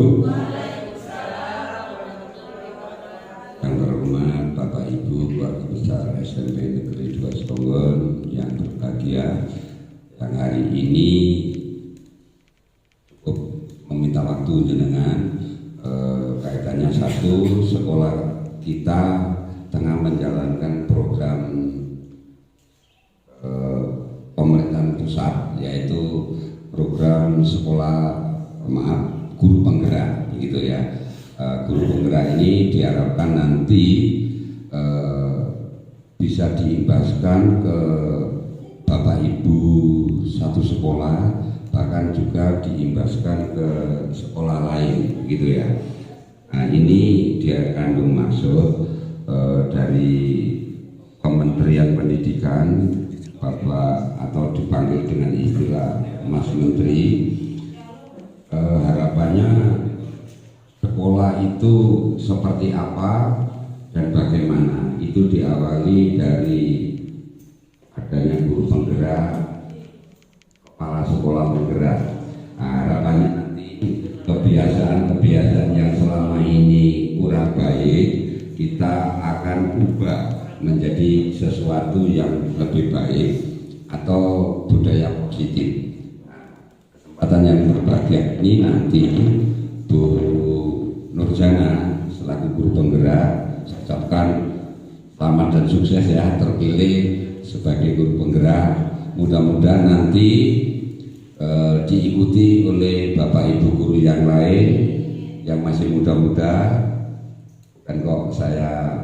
wabarakatuh. Yang terhormat Bapak Ibu keluarga besar SMP Negeri 2 Stonggon yang berbahagia, yang hari ini cukup meminta waktu jenengan kaitannya satu, sekolah kita tengah menjalankan program pemerintahan pusat, yaitu program sekolah guru penggerak, begitu ya. Guru penggerak ini diharapkan nanti bisa diimbaskan ke Bapak Ibu satu sekolah, bahkan juga diimbaskan ke sekolah lain, begitu ya. Nah, ini dia kandung maksud dari Kementerian Pendidikan, Bapak atau dipanggil dengan istilah Mas Menteri. Harapannya sekolah itu seperti apa dan bagaimana, itu diawali dari adanya guru penggerak, kepala sekolah penggerak. Nah, harapannya nanti kebiasaan-kebiasaan yang selama ini kurang baik kita akan ubah menjadi sesuatu yang lebih baik atau budaya positif. Kesempatan yang berbahagia ini nanti Bu Nurjana selaku guru penggerak, saya ucapkan selamat dan sukses ya, terpilih sebagai guru penggerak. Mudah-mudahan nanti diikuti oleh Bapak Ibu guru yang lain yang masih muda-muda. Bukan kok saya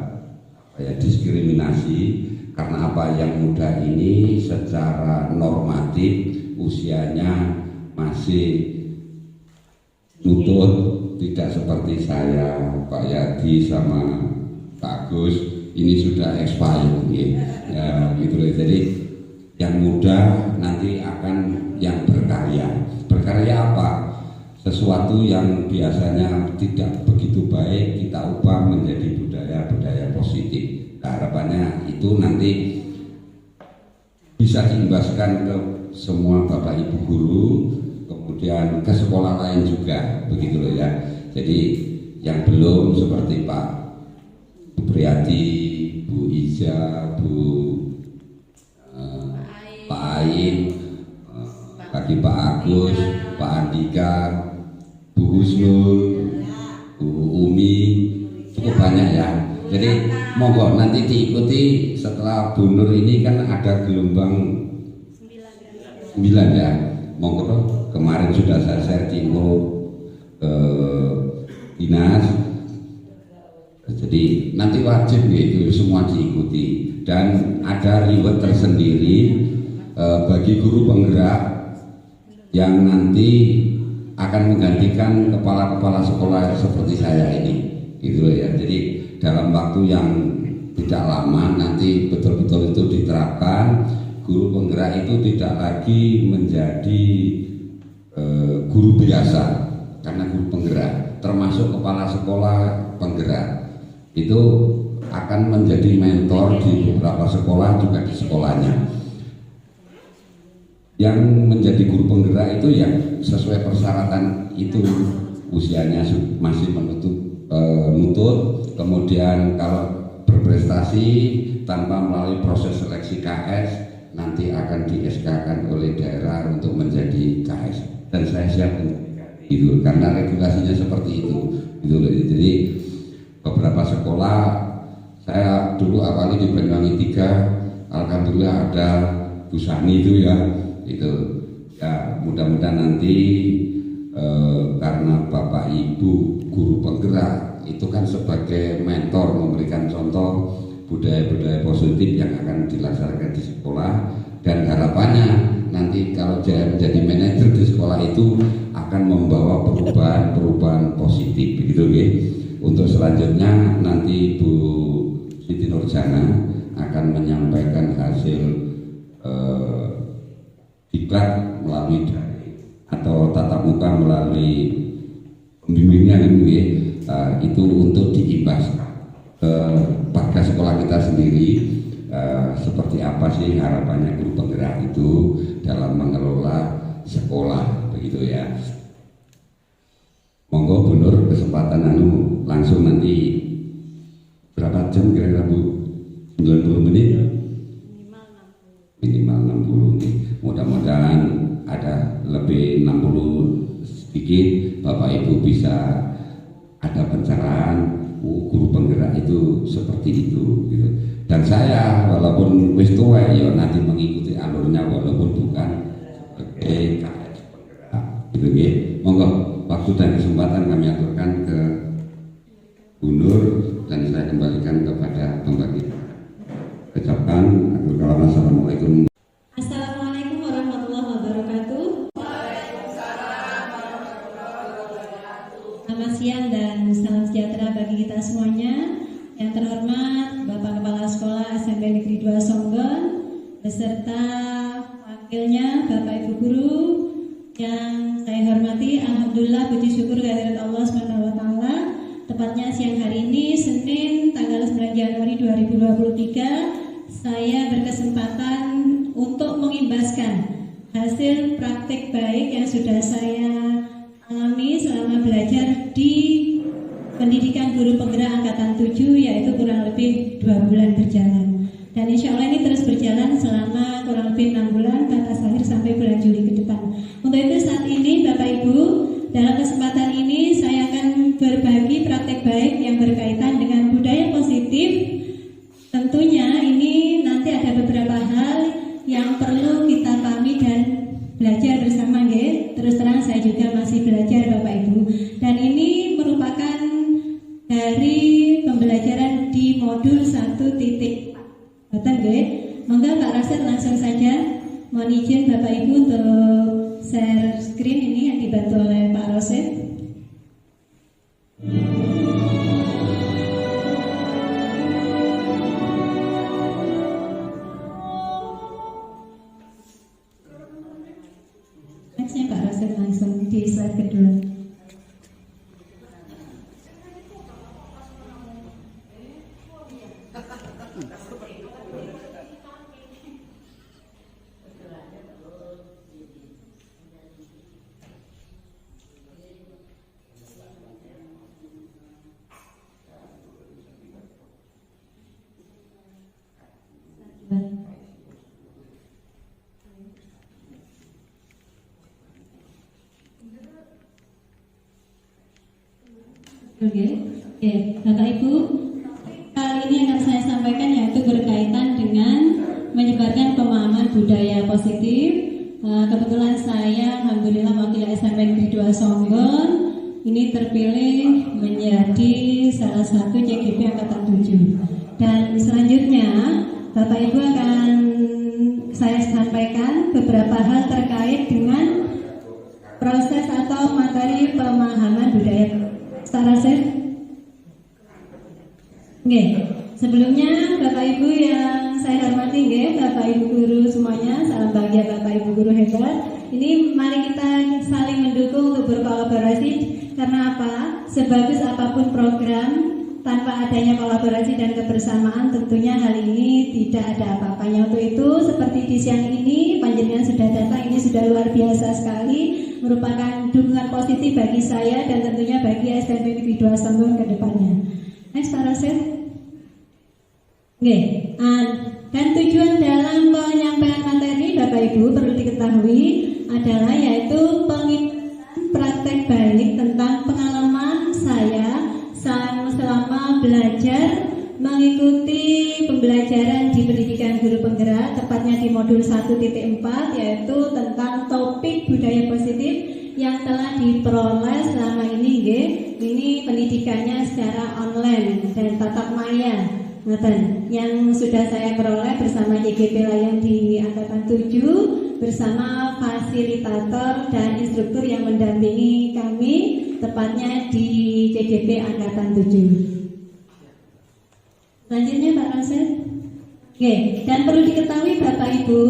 diskriminasi, karena apa, yang muda ini secara normatif usianya masih nutut, tidak seperti saya, Pak Yadi sama Pak Agus, ini sudah expired ya, gitu loh. Jadi yang muda nanti akan yang berkarya. Berkarya apa? Sesuatu yang biasanya tidak begitu baik kita ubah menjadi budaya-budaya positif. Nah, harapannya itu nanti bisa diimbaskan ke semua Bapak Ibu guru, kemudian ke sekolah lain juga, begitu loh ya. Jadi yang belum seperti Pak Supriyadi, Bu Iza, Pak Ain, bagi Pak Agus, Pak Andika, Bu Husnul, Bu Umi, cukup banyak ya. Jadi monggo nanti diikuti setelah Bu Nur ini kan ada gelombang 9 ya. Monggo, kemarin sudah saya share info ke dinas. Jadi nanti wajib gitu semua diikuti, dan ada reward tersendiri bagi guru penggerak yang nanti akan menggantikan kepala-kepala sekolah seperti saya ini, gitu loh ya. Jadi dalam waktu yang tidak lama nanti betul-betul itu diterapkan. Guru penggerak itu tidak lagi menjadi guru biasa, karena guru penggerak termasuk kepala sekolah penggerak itu akan menjadi mentor di beberapa sekolah, juga di sekolahnya. Yang menjadi guru penggerak itu yang sesuai persyaratan itu usianya masih nutut, kemudian kalau berprestasi tanpa melalui proses seleksi KS nanti akan di-SK-kan oleh daerah untuk menjadi KS, dan saya siap untuk itu karena regulasinya seperti itu, gitu loh. Jadi beberapa sekolah saya dulu awali di Banyuwangi 3, alhamdulillah ada Bu Sani itu ya, itu ya. Mudah-mudahan nanti karena Bapak Ibu guru penggerak itu kan sebagai mentor memberikan contoh budaya-budaya positif yang akan dilaksanakan di sekolah, dan harapannya nanti kalau menjadi manajer di sekolah itu akan membawa perubahan-perubahan positif, begitu ya. Untuk selanjutnya nanti Bu Siti Nurjana akan menyampaikan hasil diklat melalui atau tatap muka melalui pembimbingan itu untuk diimbaskan ke warga sekolah kita sendiri. Seperti apa sih harapannya guru penggerak itu dalam mengelola sekolah, begitu ya. Monggo Bu kesempatan langsung nanti berapa jam kira-kira Bu? 90 menit? Minimal 60 nih. Mudah-mudahan ada lebih 60 sedikit Bapak Ibu bisa ada pencerahan guru penggerak itu seperti itu gitu. Dan saya walaupun wis tua ya nanti mengikuti alurnya walaupun bukan sebagai KS penggerak gitu ya. Monggo waktu dan kesempatan kami aturkan ke Bu Nur dan saya kembalikan kepada pembagi. Ucapkan assalamualaikum. Assalamualaikum warahmatullahi wabarakatuh. Selamat siang dan salam sejahtera bagi kita semuanya. Yang terhormat Bapak Kepala Sekolah SMP Negeri 2 Songgon beserta wakilnya Bapak Ibu Guru yang saya hormati. Alhamdulillah puji syukur kehadirat Allah SWT. Tepatnya siang hari ini Senin tanggal 9 Januari 2023 saya berkesempatan untuk mengimbaskan hasil praktik baik yang sudah saya alami selama belajar di pendidikan guru penggerak angkatan 7, yaitu kurang lebih 2 bulan berjalan. Dan insya Allah ini terus berjalan selama kurang lebih 6 bulan batas akhir sampai bulan Juli ke depan. Untuk itu saat ini Bapak Ibu, dalam kesempatan ini saya akan berbagi praktek baik yang berkaitan dengan budaya positif. Tentunya ini nanti ada beberapa hal yang perlu kita pahami dan belajar bersama nggih. Terus terang saya juga masih belajar Bapak Ibu. Dan ini merupakan dari pembelajaran di modul 1.4. Betul nggih? Monggo Pak Rasid langsung saja. Mohon izin Bapak Ibu untuk share screen ini yang dibantu oleh Pak Rasid. Nextnya Pak Rasid langsung di slide kedua. Oke, Bapak Ibu, kali ini akan saya sampaikan yaitu berkaitan dengan menyebarkan pemahaman budaya positif. Kebetulan saya, alhamdulillah wakil SMP Negeri 2 Songgon, ini terpilih menjadi salah satu CGP angkatan 7. Dan selanjutnya Bapak Ibu akan saya sampaikan beberapa hal terkait dengan proses atau materi pemahaman budaya. Rasid. Oke, sebelumnya Bapak Ibu yang saya hormati, Bapak Ibu guru semuanya, salam bahagia Bapak Ibu guru hebat. Ini mari kita saling mendukung untuk berkolaborasi. Karena apa? Sebagus apapun program, tanpa adanya kolaborasi dan kebersamaan, tentunya hal ini tidak ada apa-apanya. Untuk itu, seperti di siang ini, panjenengan sudah datang, ini sudah luar biasa sekali, merupakan dukungan positif bagi saya dan tentunya bagi SMP Negeri 2 Songgon ke depannya. Next, Pak Rasid. Oke, dan tujuan dalam penyampaian materi Bapak Ibu perlu diketahui adalah yaitu pengingat praktek baik tentang pengalaman saya selama belajar mengikuti pembelajaran di pendidikan guru penggerak, tepatnya di modul 1.4, yaitu tentang topik budaya positif yang telah diperoleh selama ini, ini pendidikannya secara online dan tatap maya, yang sudah saya peroleh bersama CGP Layan di angkatan 7 bersama fasilitator dan instruktur yang mendampingi kami, tepatnya di CGP angkatan 7. Selanjutnya Pak Rasid. Oke, dan perlu diketahui Bapak Ibu,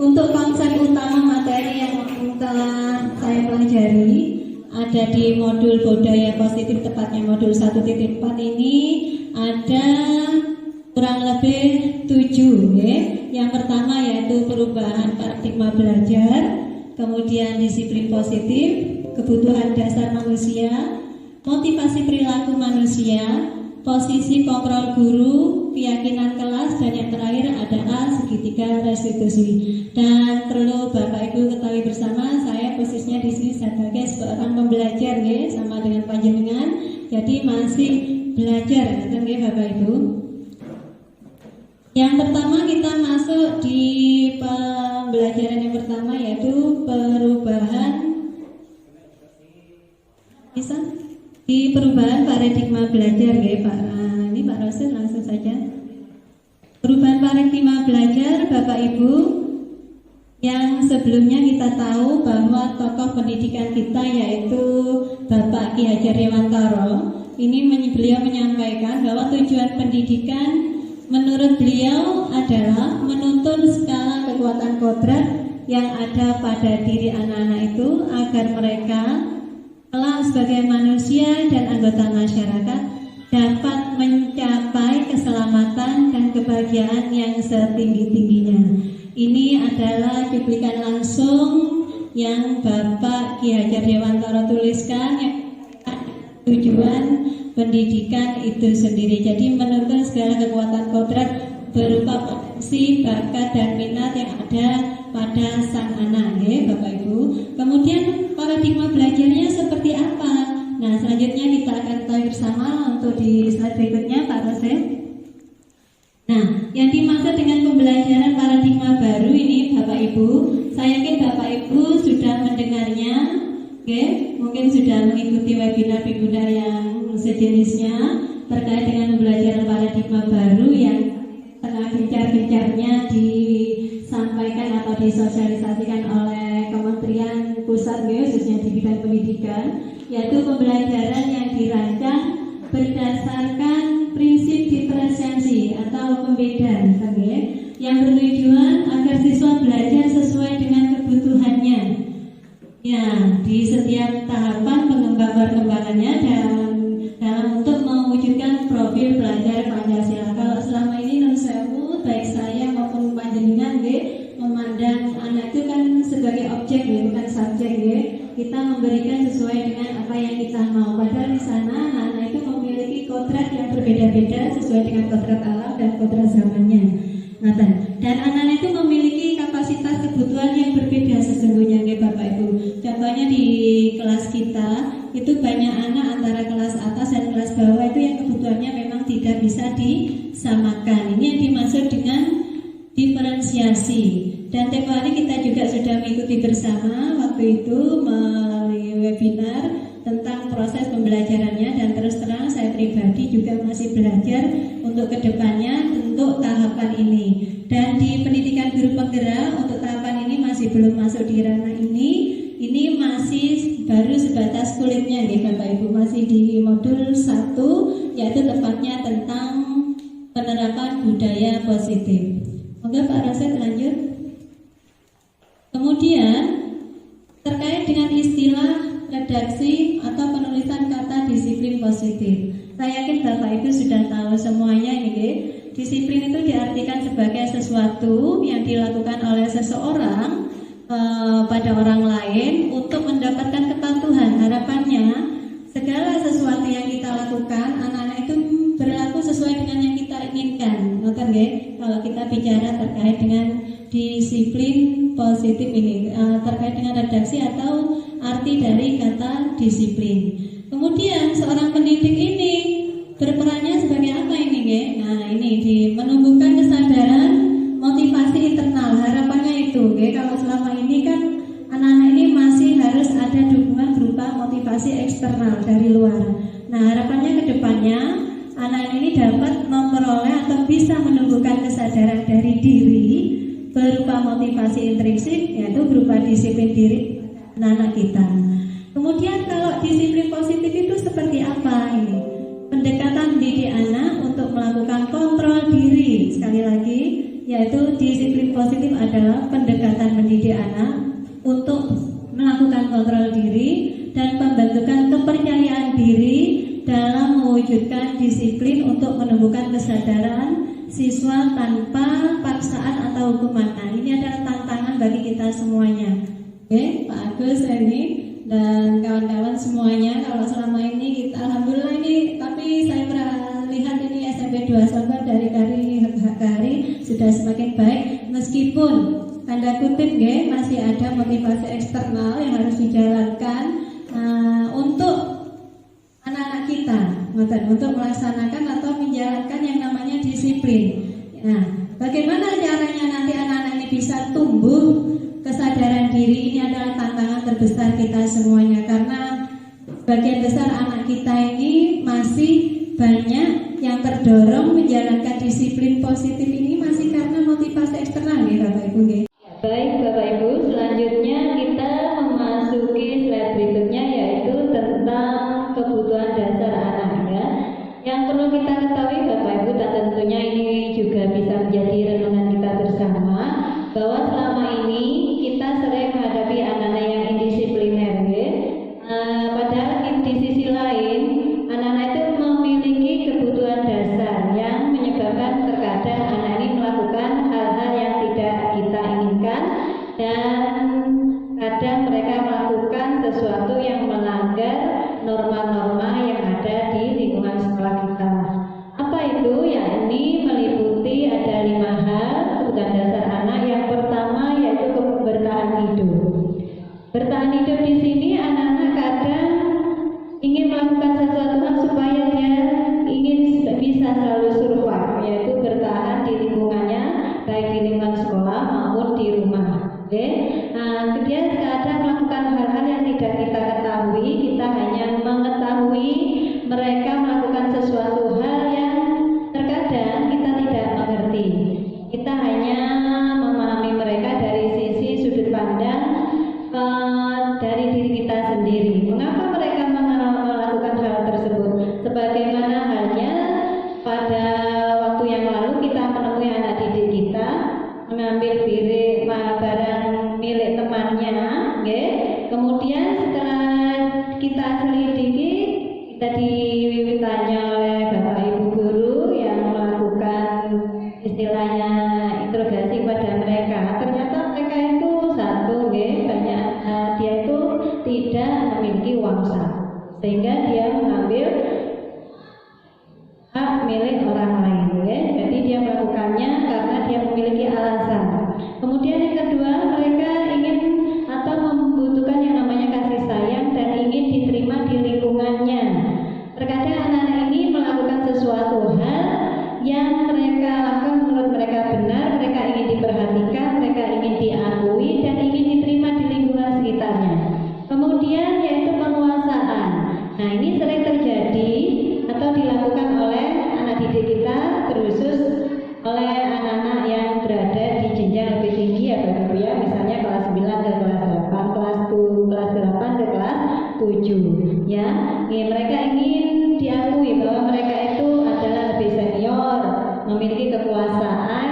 untuk konsep utama materi yang telah saya pelajari ada di modul budaya positif, tepatnya modul 1.4 ini ada kurang lebih 7, Yang pertama yaitu perubahan paradigma belajar, kemudian disiplin positif, kebutuhan dasar manusia, motivasi perilaku manusia, posisi kontrol guru, keyakinan kelas, dan yang terakhir adalah segitiga restitusi. Dan perlu Bapak Ibu ketahui bersama, saya posisinya di sini sebagai seorang pembelajar, ya, sama dengan panjenengan. Jadi masih belajar, betul ya Bapak Ibu. Yang pertama kita masuk di pembelajaran yang pertama, yaitu perubahan di perubahan paradigma belajar, ya Pak. Ini Pak Rosin langsung saja. Perubahan paradigma belajar, Bapak Ibu, yang sebelumnya kita tahu bahwa tokoh pendidikan kita yaitu Bapak Ki Hajar Dewantara, ini beliau menyampaikan bahwa tujuan pendidikan menurut beliau adalah menuntun skala kekuatan kodrat yang ada pada diri anak-anak itu agar mereka kelak sebagai manusia dan anggota masyarakat dapat mencapai keselamatan dan kebahagiaan yang setinggi-tingginya. Ini adalah cuplikan langsung yang Bapak Ki Hajar Dewantara tuliskan, yang tujuan pendidikan itu sendiri. Jadi menurunkan segala kekuatan kodrat berupa potensi, bakat, dan minat yang ada pada sang anak, ya Bapak Ibu. Kemudian paradigma belajarnya seperti apa? Nah, selanjutnya kita akan tahu bersama untuk di slide berikutnya, Pak Rosen. Nah, yang dimaksud dengan pembelajaran paradigma baru ini, Bapak Ibu, saya yakin Bapak Ibu sudah mendengarnya, oke? Mungkin sudah mengikuti webinar-webinar yang sejenisnya terkait dengan pembelajaran paradigma baru yang tengah gencar-gencarnya disampaikan atau disosialisasikan oleh Kementerian Pusat, khususnya di bidang pendidikan, yaitu pembelajaran yang dirancang berdasarkan prinsip diferensiasi atau pembedaan, yang bertujuan agar siswa belajar sesuai dengan kebutuhannya, ya, di setiap tahapan perkembangannya dan dalam untuk mewujudkan profil belajar Pancasila. Kalau selama ini non sewu, baik saya maupun panjenengan memandang anak itu kan sebagai objek, bukan subjek. Kita memberikan sesuai dengan apa yang kita mau. Padahal di sana anak itu memiliki kodrat yang berbeda-beda sesuai dengan kodrat alam dan kodrat zamannya. Dan anak-anak itu memiliki kapasitas kebutuhan yang berbeda sesungguhnya, Bapak Ibu. Contohnya di kelas kita itu banyak anak antara kelas atas dan kelas bawah itu yang kebutuhannya memang tidak bisa disamakan. Ini yang dimaksud dengan diferensiasi. Dan tempo hari kita juga sudah mengikuti bersama waktu itu melalui webinar tentang proses pembelajarannya, dan terus terang saya pribadi juga masih belajar untuk kedepannya untuk tahapan ini. Dan di pendidikan guru penggerak untuk tahapan ini masih belum masuk di ranah ini masih baru sebatas kulitnya, Bapak Ibu, masih di modul 1, yaitu tepatnya tentang penerapan budaya positif. Moga Pak Rasid lanjut. Kemudian terkait dengan istilah redaksi atau penulisan kata disiplin positif, saya yakin Bapak Ibu sudah tahu semuanya ini. Disiplin itu diartikan sebagai sesuatu yang dilakukan oleh seseorang pada orang lain untuk mendapatkan kepatuhan. Harapannya segala sesuatu yang kita lakukan, anak-anak itu berlaku sesuai dengan yang kita inginkan. Kalau kita bicara terkait dengan disiplin positif ini, terkait dengan redaksi atau arti dari kata disiplin. Kemudian seorang pendidik ini berperannya sebagai apa ini, Nah, ini menumbuhkan kesadaran motivasi internal. Harapannya itu, kalau selama ini kan anak-anak ini masih harus ada dukungan berupa motivasi eksternal dari luar. Nah, harapannya ke depannya anak ini dapat memperoleh atau bisa menumbuhkan kesadaran dari diri berupa motivasi intrinsik, yaitu berupa disiplin diri anak-anak kita. Kemudian kalau disiplin positif itu seperti apa ini? Pendekatan mendidik anak untuk melakukan kontrol diri. Sekali lagi, yaitu disiplin positif adalah pendekatan mendidik anak untuk melakukan kontrol diri dan pembentukan kepercayaan diri dalam mewujudkan disiplin untuk menumbuhkan kesadaran siswa tanpa paksaan atau hukuman. Nah, ini adalah tantangan bagi kita semuanya. Oke, Pak Agus, ini dan kawan-kawan semuanya, kalau selama ini kita sudah semakin baik, meskipun tanda kutip masih ada motivasi eksternal yang harus dijalankan untuk anak-anak kita, untuk melaksanakan atau menjalankan yang namanya disiplin. Nah, bagaimana caranya nanti anak-anak ini bisa tumbuh kesadaran diri? Ini adalah tantangan terbesar kita semuanya, karena sebagian besar anak kita ini masih banyak yang terdorong menjalankan disiplin positif ini masih karena motivasi eksternal ya Bapak Ibu. Baik Bapak Ibu, selanjutnya kita memasuki slide berikutnya, yaitu tentang kebutuhan dasar anak ya. Yang perlu kita ketahui Bapak Ibu, dan tentunya ini juga bisa menjadi renungan kita bersama, bahwa selama ini kita sering menghadapi anak-anak yang indisipliner padahal di sisi lain anak-anak itu memiliki kebutuhan dasar yang menyebabkan terkadang anak ini melakukan hal-hal yang tidak kita inginkan, dan kadang mereka melakukan sesuatu yang melanggar norma-norma yang ada di lingkungan sekolah kita. Apa itu? Yakni meliputi ada 5 hal kebutuhan dasar anak. Yang pertama yaitu bertahan hidup. Bertahan hidup di sini anak-anak kadang ingin melakukan sesuatu supaya dia ingin bisa selalu survive, yaitu bertahan di lingkungannya, baik di lingkungan sekolah maupun di rumah. Dia kadang melakukan hal-hal yang tidak kita ketahui. Kita hanya mengetahui mereka melakukan sesuatu hal yang terkadang kita tidak mengerti. Kita hanya memahami mereka dari sisi sudut pandang dari diri kita sendiri. Mengapa mereka melakukan hal tersebut? Sebagaimana halnya pada waktu yang lalu kita menemui anak didik kita mengambil barang milik temannya, kemudian setelah kita selidiki, kita ditanya oleh Bapak Ibu guru yang melakukan istilahnya interogasi pada mereka. Ternyata mereka itu banyak dia itu tidak memiliki uang sah, sehingga dia mengambil hak milik orang lain. Jadi dia melakukannya karena dia memiliki alasan. Kemudian yang kedua, mereka ingin atau membutuhkan yang namanya kasih sayang dan ingin diterima di lingkungannya. Terkadang anak-anak ini melakukan sesuatu hal yang mereka lakukan menurut mereka benar, mereka ingin diperhatikan, mereka ingin diakui dan ingin diterima di lingkungan sekitarnya. Kemudian yaitu penguasaan. Nah, ini sering terjadi atau dilakukan oleh anak didik kita, terkhusus oleh anak-anak yang berada di jenjang lebih tinggi ya Bapak Ibu ya, misalnya kelas 9 ke kelas 8, kelas 8 ke kelas 7 ya. Mereka ingin diakui bahwa mereka itu adalah lebih senior, memiliki kekuasaan.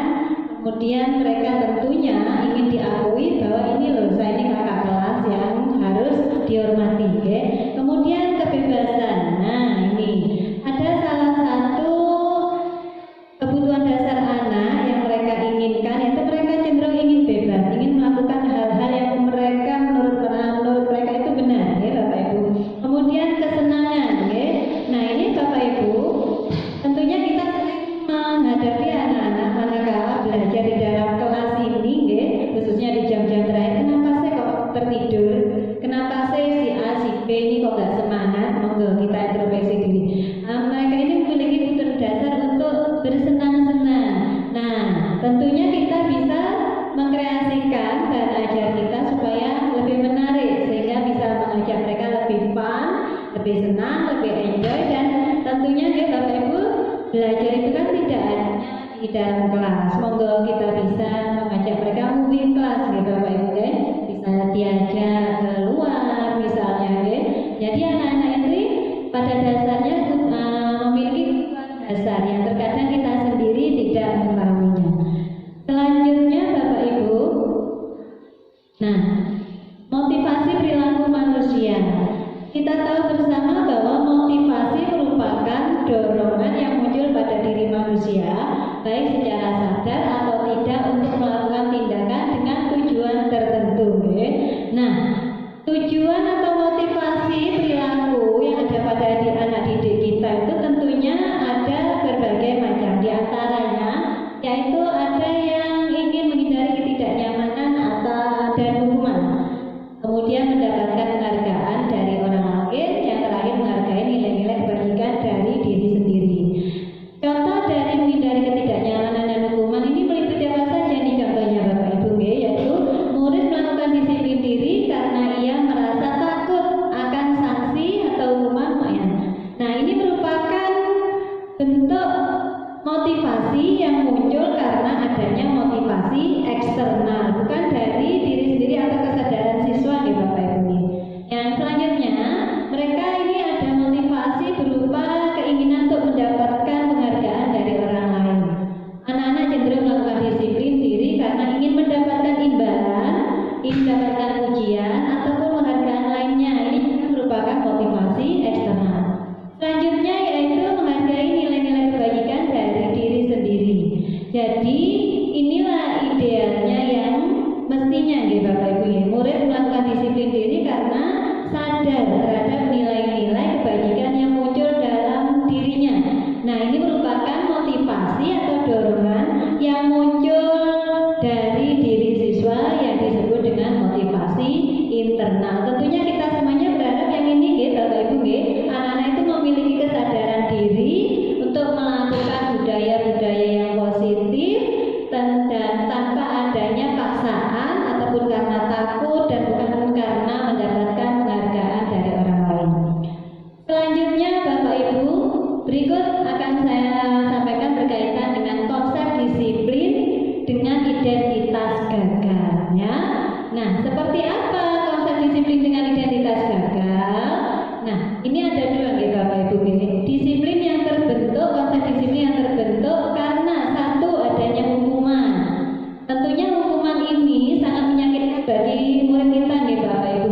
Kemudian mereka tentunya ingin diakui bahwa ini loh, saya ini kakak kelas yang harus dihormati. Kemudian kebebasan. Nah, ini ada salah satu kebutuhan dasar anak yang mereka inginkan, yaitu mereka cenderung ingin bebas, ingin melakukan hal-hal yang mereka menurut mereka itu benar, Bapak Ibu. Kemudian kesenangan, Nah, ini Bapak Ibu, tentunya kita sering menghadapi anak-anak manakala belajar di dalam kelas ini, khususnya di jam-jam terakhir. Kenapa saya kok tertidur? Kenapa saya si A, si B ini kok nggak semangat? Monggo kita introspeksi diri. Mereka ini memiliki kebutuhan dasar untuk bersenang-senang. Nah, tentunya kita bisa mengkreasikan dan ajar kita supaya lebih menarik, sehingga bisa mengajak mereka lebih fun, lebih senang, lebih enjoy, dan tentunya Bapak Ibu, belajar itu kan tidak hanya di dalam kelas. Monggo kita bisa mengajak mereka moving kelas Bapak Ibu, bisa diajak keluar misalnya. Jadi anak-anak ini pada dasarnya memiliki kebutuhan dasar yang terkadang kita sendiri tidak mengetahuinya. Selanjutnya Bapak Ibu, nah, motivasi perilaku manusia. Kita tahu bersama bahwa motivasi merupakan dorongan yang muncul pada diri manusia, baik secara sadar atau tidak, untuk melakukan tindakan dengan tujuan tertentu. Nah, tujuan atau motivasi perilaku yang ada pada anak didik kita itu tentunya ada berbagai macam. Di antaranya yaitu ada motivasi yang muncul karena adanya motivasi eksternal, bukan dari diri sendiri atau kesadaran siswa nih Bapak Ibu. Yang selanjutnya, mereka ini ada motivasi berupa keinginan untuk mendapatkan penghargaan dari orang lain. Anak-anak cenderung melakukan disiplin diri karena ingin mendapatkan imbalan, ingin mendapatkan ujian ataupun penghargaan lainnya. Ini juga merupakan motivasi eksternal. Selanjutnya yaitu menghargai nilai-nilai kebaikan dari diri sendiri. Jadi inilah idealnya yang mestinya Bapak Ibu, murid melakukan disiplin diri karena sadar terhadap nilai-nilai kebaikan yang muncul dalam dirinya. Nah, ini merupakan motivasi atau dorongan yang muncul dari diri siswa yang disebut dengan motivasi internal. Tentunya kita semuanya berharap yang ini Bapak Ibu, anak-anak itu memiliki kesadaran diri untuk melakukan budaya-budaya yang positif dan tanpa adanya paksaan ataupun karena takut dan bukan karena mendapatkan penghargaan dari orang lain. Selanjutnya Bapak Ibu, berikut akan saya sampaikan berkaitan dengan konsep disiplin dengan identitas gagal ya. Nah, seperti apa konsep disiplin dengan identitas gagal? Nah, ini ada dua Bapak Ibu. Disiplin yang terbentuk, konsep disiplin yang terbentuk karena satu adanya hukuman. Tentunya hukuman ini sangat menyakitkan bagi murid kita Bapak Ibu.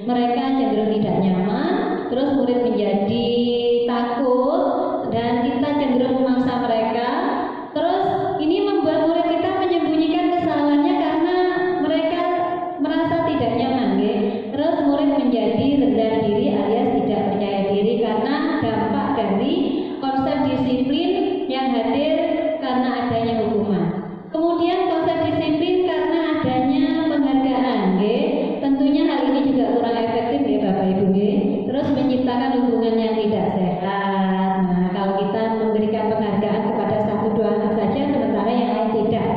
Mereka cenderung tidak nyaman, terus murid menjadi takut dan kita cenderung memaksa mereka. Terus ini membuat murid kita menyembunyikan kesalahannya karena mereka merasa tidak nyaman. Terus murid menjadi rendah diri alias tidak percaya diri karena dampak dari konsep disiplin yang hadir karena adanya hukuman. Kemudian konsep disiplin karena adanya penghargaan, tentunya hal ini juga kurang efektif Bapak Ibu. Terus menciptakan hubungan yang tidak sehat. Nah, kalau kita memberikan penghargaan kepada satu dua anak saja sementara yang lain tidak.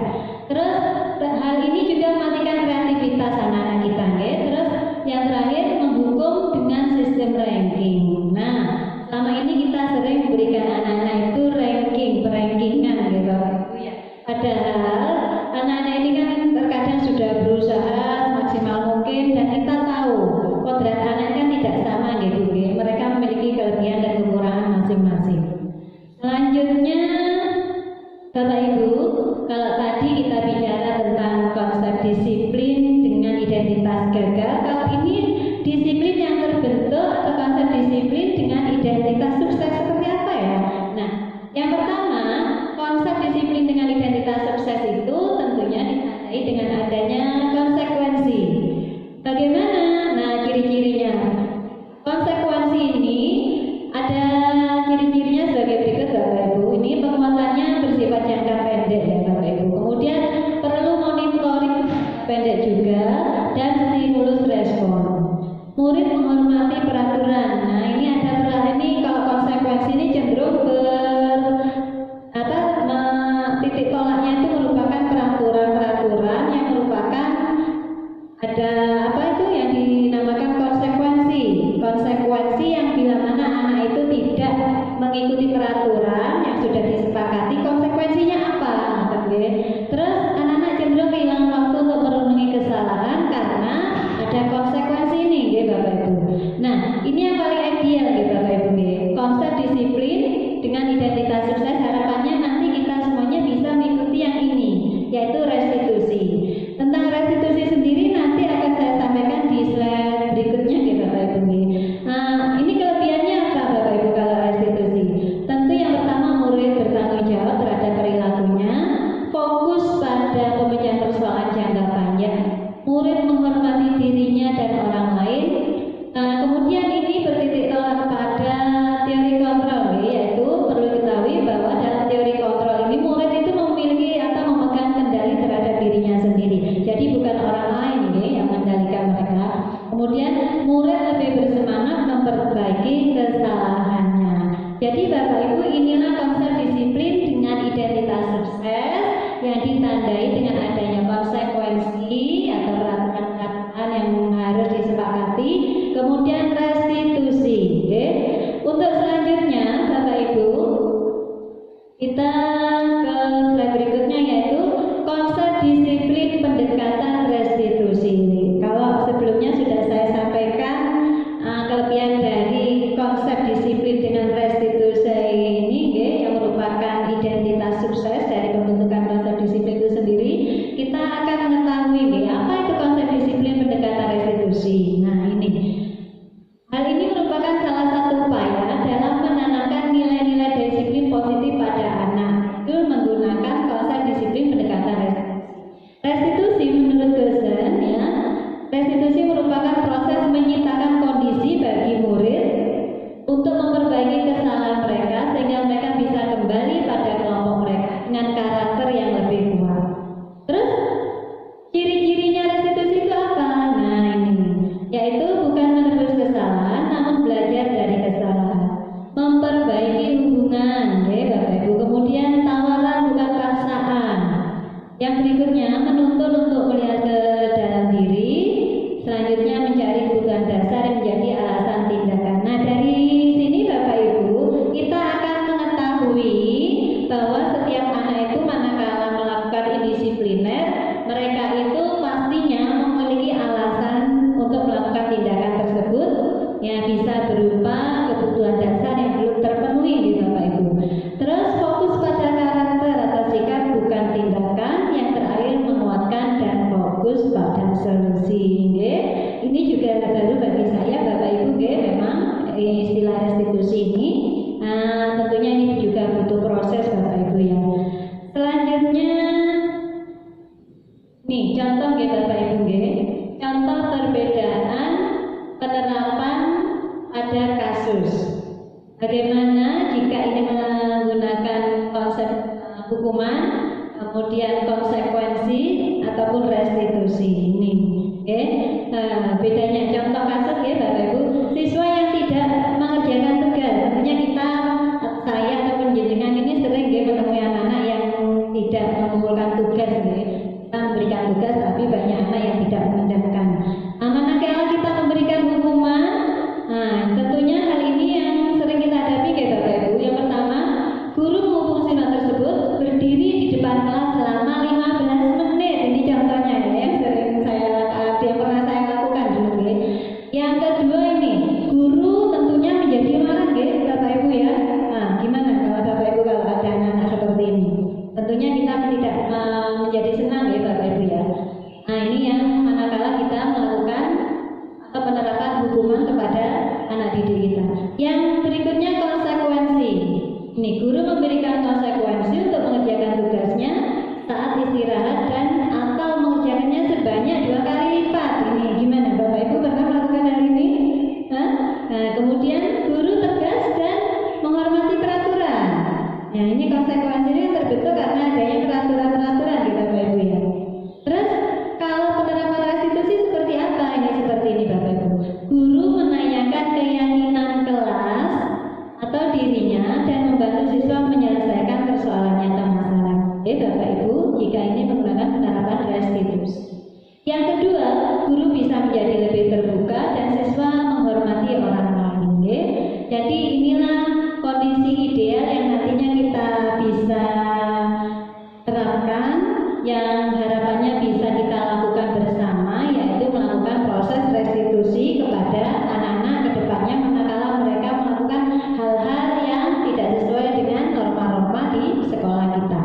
Terus hal ini juga mematikan kreativitas anak-anak kita. Terus yang terakhir menghukum dengan sistem ranking. Nah, selama ini kita sering memberikan anak-anak itu rankingan Bapak Ibu ya. Padahal anak-anak ini kan terkadang sudah berusaha semaksimal mungkin dan kita tahu kodrat anak kan tidak sama mereka memiliki kelebihan dan kekurangan masing-masing. Selanjutnya Bapak Ibu, kalau tadi kita bicara tentang konsep disiplin dengan identitas gagal, kalau ini disiplin yang terbentuk atau konsep disiplin dengan identitas sukses seperti apa ya? Nah, yang pertama, konsep disiplin dengan identitas sukses itu tentunya ditandai dengan adanya konsekuensi. Bagaimana? Nah, ciri-cirinya. Konsekuensi ini ada ciri-cirinya sebagai berikut Bapak Ibu. Ini penguatannya bersifat jangka pendek ya Bapak Ibu. Kemudian perlu monitoring pendek juga dan stimulus respon. Murid menghormati peraturan. Nah, ini kalau konsekuensi ini cenderung titik tolaknya itu merupakan peraturan-peraturan yang merupakan ada yang dinamakan konsekuensi yang bila mana anak itu tidak mengikuti peraturan yang sudah disepakati, konsekuensinya apa? Terus anak-anak cenderung kehilangan waktu untuk merenungi kesalahan karena ada konsekuensi ini Bapak Ibu. Nah, ini yang paling ideal Bapak Ibu. Konsep disiplin dengan identitas sukses harapannya nanti kita semuanya bisa mengikuti yang ini, yaitu restitusi. Tentang restitusi sendiri nanti akan saya sampaikan di slide berikutnya Bapak Ibu. Nah, ini kelebihannya apa Bapak Ibu kalau restitusi? Tentu yang pertama murid bertanggung jawab terhadap perilakunya, fokus pada pemecahan persoalan jangka panjang, murid menghormati dirinya dan orang lain. Nah, kemudian ini bertitik tolak pada teori kontrol, yaitu perlu diketahui bahwa dalam teori kontrol ini murid itu memiliki atau memegang kendali terhadap dirinya sendiri. Jadi bukan orang lain yang mengendalikan mereka. Kemudian murid lebih bersemangat memperbaiki kesalahannya. Jadi Bapak Ibu, inilah konsep disiplin dengan identitas sukses yang ditandai dengan adanya konsekuensi atau peraturan-peraturan yang harus disepakati. Kemudian restitusi. Untuk selanjutnya Bapak Ibu, kita ke ini juga butuh proses Bapak Ibu ya. Selanjutnya nih contoh nggih Bapak Ibu nggih. Contoh perbedaan penerapan ada kasus. Bagaimana jika ini menggunakan konsep hukuman, kemudian konsekuensi ataupun restitusi ini. Oke, bedanya contoh kasus ya Bapak Ibu, siswa yang tidak mengerjakan tugas, tentunya saya ataupun jenengan ini sering ya menemui anak-anak yang tidak mengumpulkan tugas ya. Kita memberikan tugas tapi banyak anak yang tidak mengerjakan. Manakala kita memberikan hukuman, tentunya hal ini yang sering kita hadapi ya Bapak Ibu. Yang pertama, guru menghukum siswa tersebut berdiri di depan kelas selama 15 menit. Ini contohnya ya, yang sering yang pernah saya lakukan dulu ya. Yang kedua ini, guru tentunya menjadi marah ya Bapak Ibu ya. Nah, gimana kalau Bapak Ibu kalau ada anak-anak seperti ini? Tentunya kita tidak menjadi senang ya Bapak Ibu ya. Nah, ini yang manakala kita melakukan atau penerapan hukuman kepada anak didik kita. Yang berikutnya konsekuensi. Ini guru memberikan konsekuensi untuk mengerjakan tugasnya saat istirahat dan atau mengerjakannya sebanyak 2 kali lipat. Ini gimana Bapak Ibu pernah melakukan hal ini? Nah, kemudian guru tegas dan menghormati peraturan. Nah, ini konsekuensinya terbentuk karena adanya peraturan-peraturan di Bapak Ibu ya. Terus kalau penerapan restitusi seperti apa? Ini seperti ini Bapak Ibu. Guru menanyakan keyakinan kelas atau dirinya dan membantu siswa menyelesaikan persoalannya atau masalah. Bapak Ibu, jika ini menggunakan penerapan restitusi. Yang kedua, guru bisa menjadi lebih terbuka dan siswa menghormati orang lain. Jadi inilah kondisi ideal yang nantinya kita bisa terapkan, yang harapannya bisa kita lakukan bersama, yaitu melakukan proses restitusi kepada anak-anak ke depannya manakala mereka melakukan hal-hal yang tidak sesuai dengan norma-norma di sekolah kita.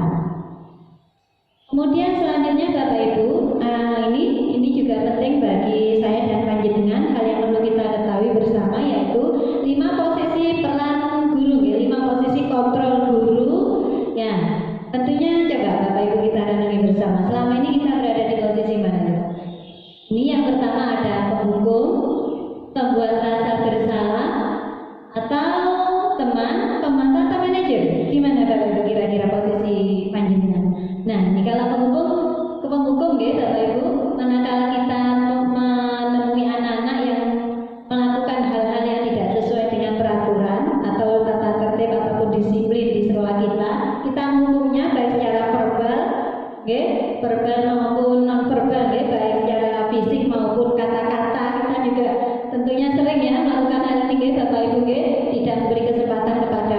Kemudian selanjutnya Bapak Ibu, ini juga penting bagi saya dan panjenengan, hal yang perlu kita ketahui bersama yaitu 5 posisi peran guru ya, 5 posisi kontrol guru ya. Tentunya coba Bapak Ibu kita renungi bersama. Selama ini kita berada di posisi mana? Ini yang pertama ada penghukum, pembuat rasa bersalah, atau teman, pemantau atau manajer. Gimana Bapak Ibu kira-kira posisi panjenengan? Nah, ini kalau penghukum ya Bapak Ibu, manakala kita menemui anak-anak yang melakukan hal-hal yang tidak sesuai dengan peraturan atau tata tertib ataupun disiplin di sekolah kita menghukumnya baik secara verbal, verbal maupun non verbal, baik secara fisik maupun kata-kata. Kita juga tentunya sering ya melakukan hal ini Bapak Ibu, tidak memberi kesempatan kepada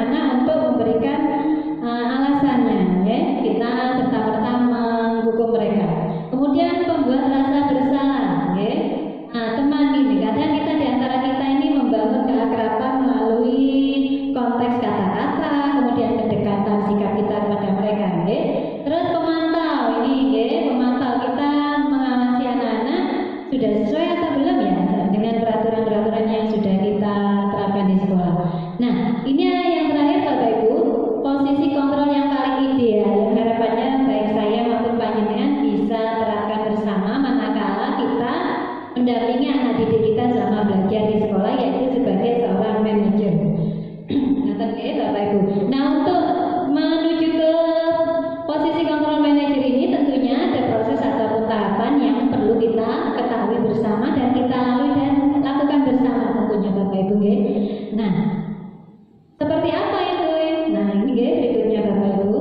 anak untuk memberikan alasannya, kita serta-merta menghukum mereka. Kemudian pembuat rasa bersalah, teman ini kadang kita diantara kita ini membangun keakraban melalui konteks kata-kata, kemudian kedekatan sikap kita kepada mereka. Terus pemantau ini, pemantau kita mengawasi anak-anak sudah sesuai atau belum ya dengan peraturan-peraturan yang sudah kita terapkan di sekolah. Nah, ini yang terakhir Bapak Ibu, posisi kontrol yang paling ideal yang harapannya baik saya maupun panjenengan bisa terapkan bersama manakala kita mendampingi anak didik kita selama belajar di sekolah, yaitu sebagai seorang manajer. Bapak Ibu. Nah, untuk menuju ke posisi kontrol manajer ini tentunya ada proses ataupun tahapan yang perlu kita ketahui bersama dan kita lalui dan lakukan bersama tentunya Bapak Ibu. Nah, seperti apa itu? Nah, ini berikutnya Bapak Ibu.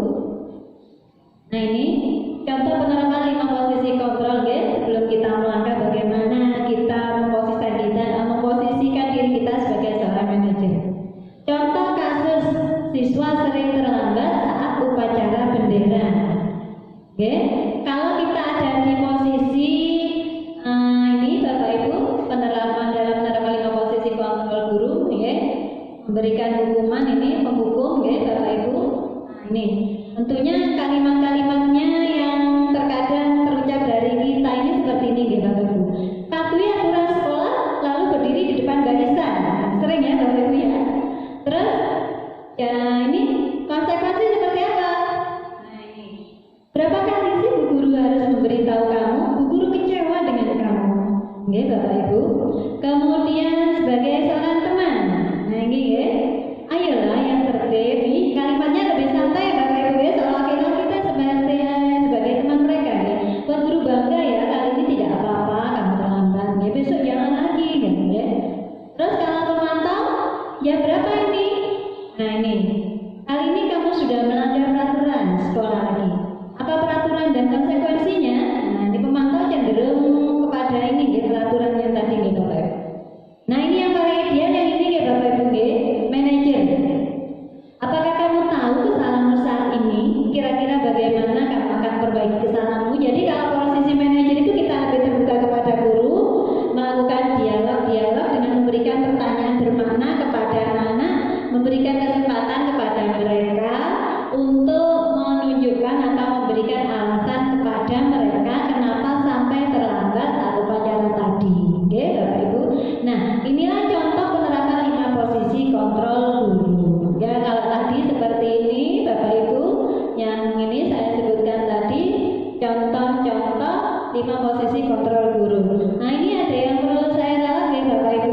Nah, ini contoh penerapan 5 posisi kontrol sebelum kita melangkah bagaimana kita memposisikan diri kita sebagai seorang manajer. Contoh kasus siswa sering terlambat saat upacara bendera. Kalau kita ada di posisi ini Bapak Ibu, penerapan dalam penerapan 5 posisi kontrol guru, memberikan hukuman ini penghukum, Bapak Ibu. Nah, ini tentunya kalimat-kalimatnya yang terkadang terucap dari kita ini seperti ini, Bapak Ibu. Patuhi aturan sekolah, lalu berdiri di depan barisan. Sering ya Bapak Ibu ya. Terus ya nih? Nah ini, kali ini kamu sudah melanggar peraturan sekolah lagi. Apa peraturan dan konsekuensinya? Nah ini pemantau cenderung kepada ini ya, peraturan yang tadi nih Bapak Ibu. Nah ini yang paling ideal yang ini ya Bapak Ibu ya, manajer. Apakah kamu tahu kesalahanmu saat ini? Kira-kira bagaimana kamu akan perbaiki kesalahanmu? Jadi kalau posisi manajer itu kita lebih terbuka kepada guru, melakukan dialog dengan memberikan pertanyaan bermakna kepada anak-anak, memberikan kesempatan kepada mereka untuk menunjukkan atau memberikan alasan kepada mereka kenapa sampai terlambat saat upacara tadi. Oke, Bapak Ibu. Nah, inilah contoh penerapan 5 posisi kontrol guru. Ya, kalau tadi seperti ini, Bapak Ibu, yang ini saya sebutkan tadi contoh-contoh 5 posisi kontrol guru. Nah, ini ada yang perlu saya ralat ya Bapak Ibu.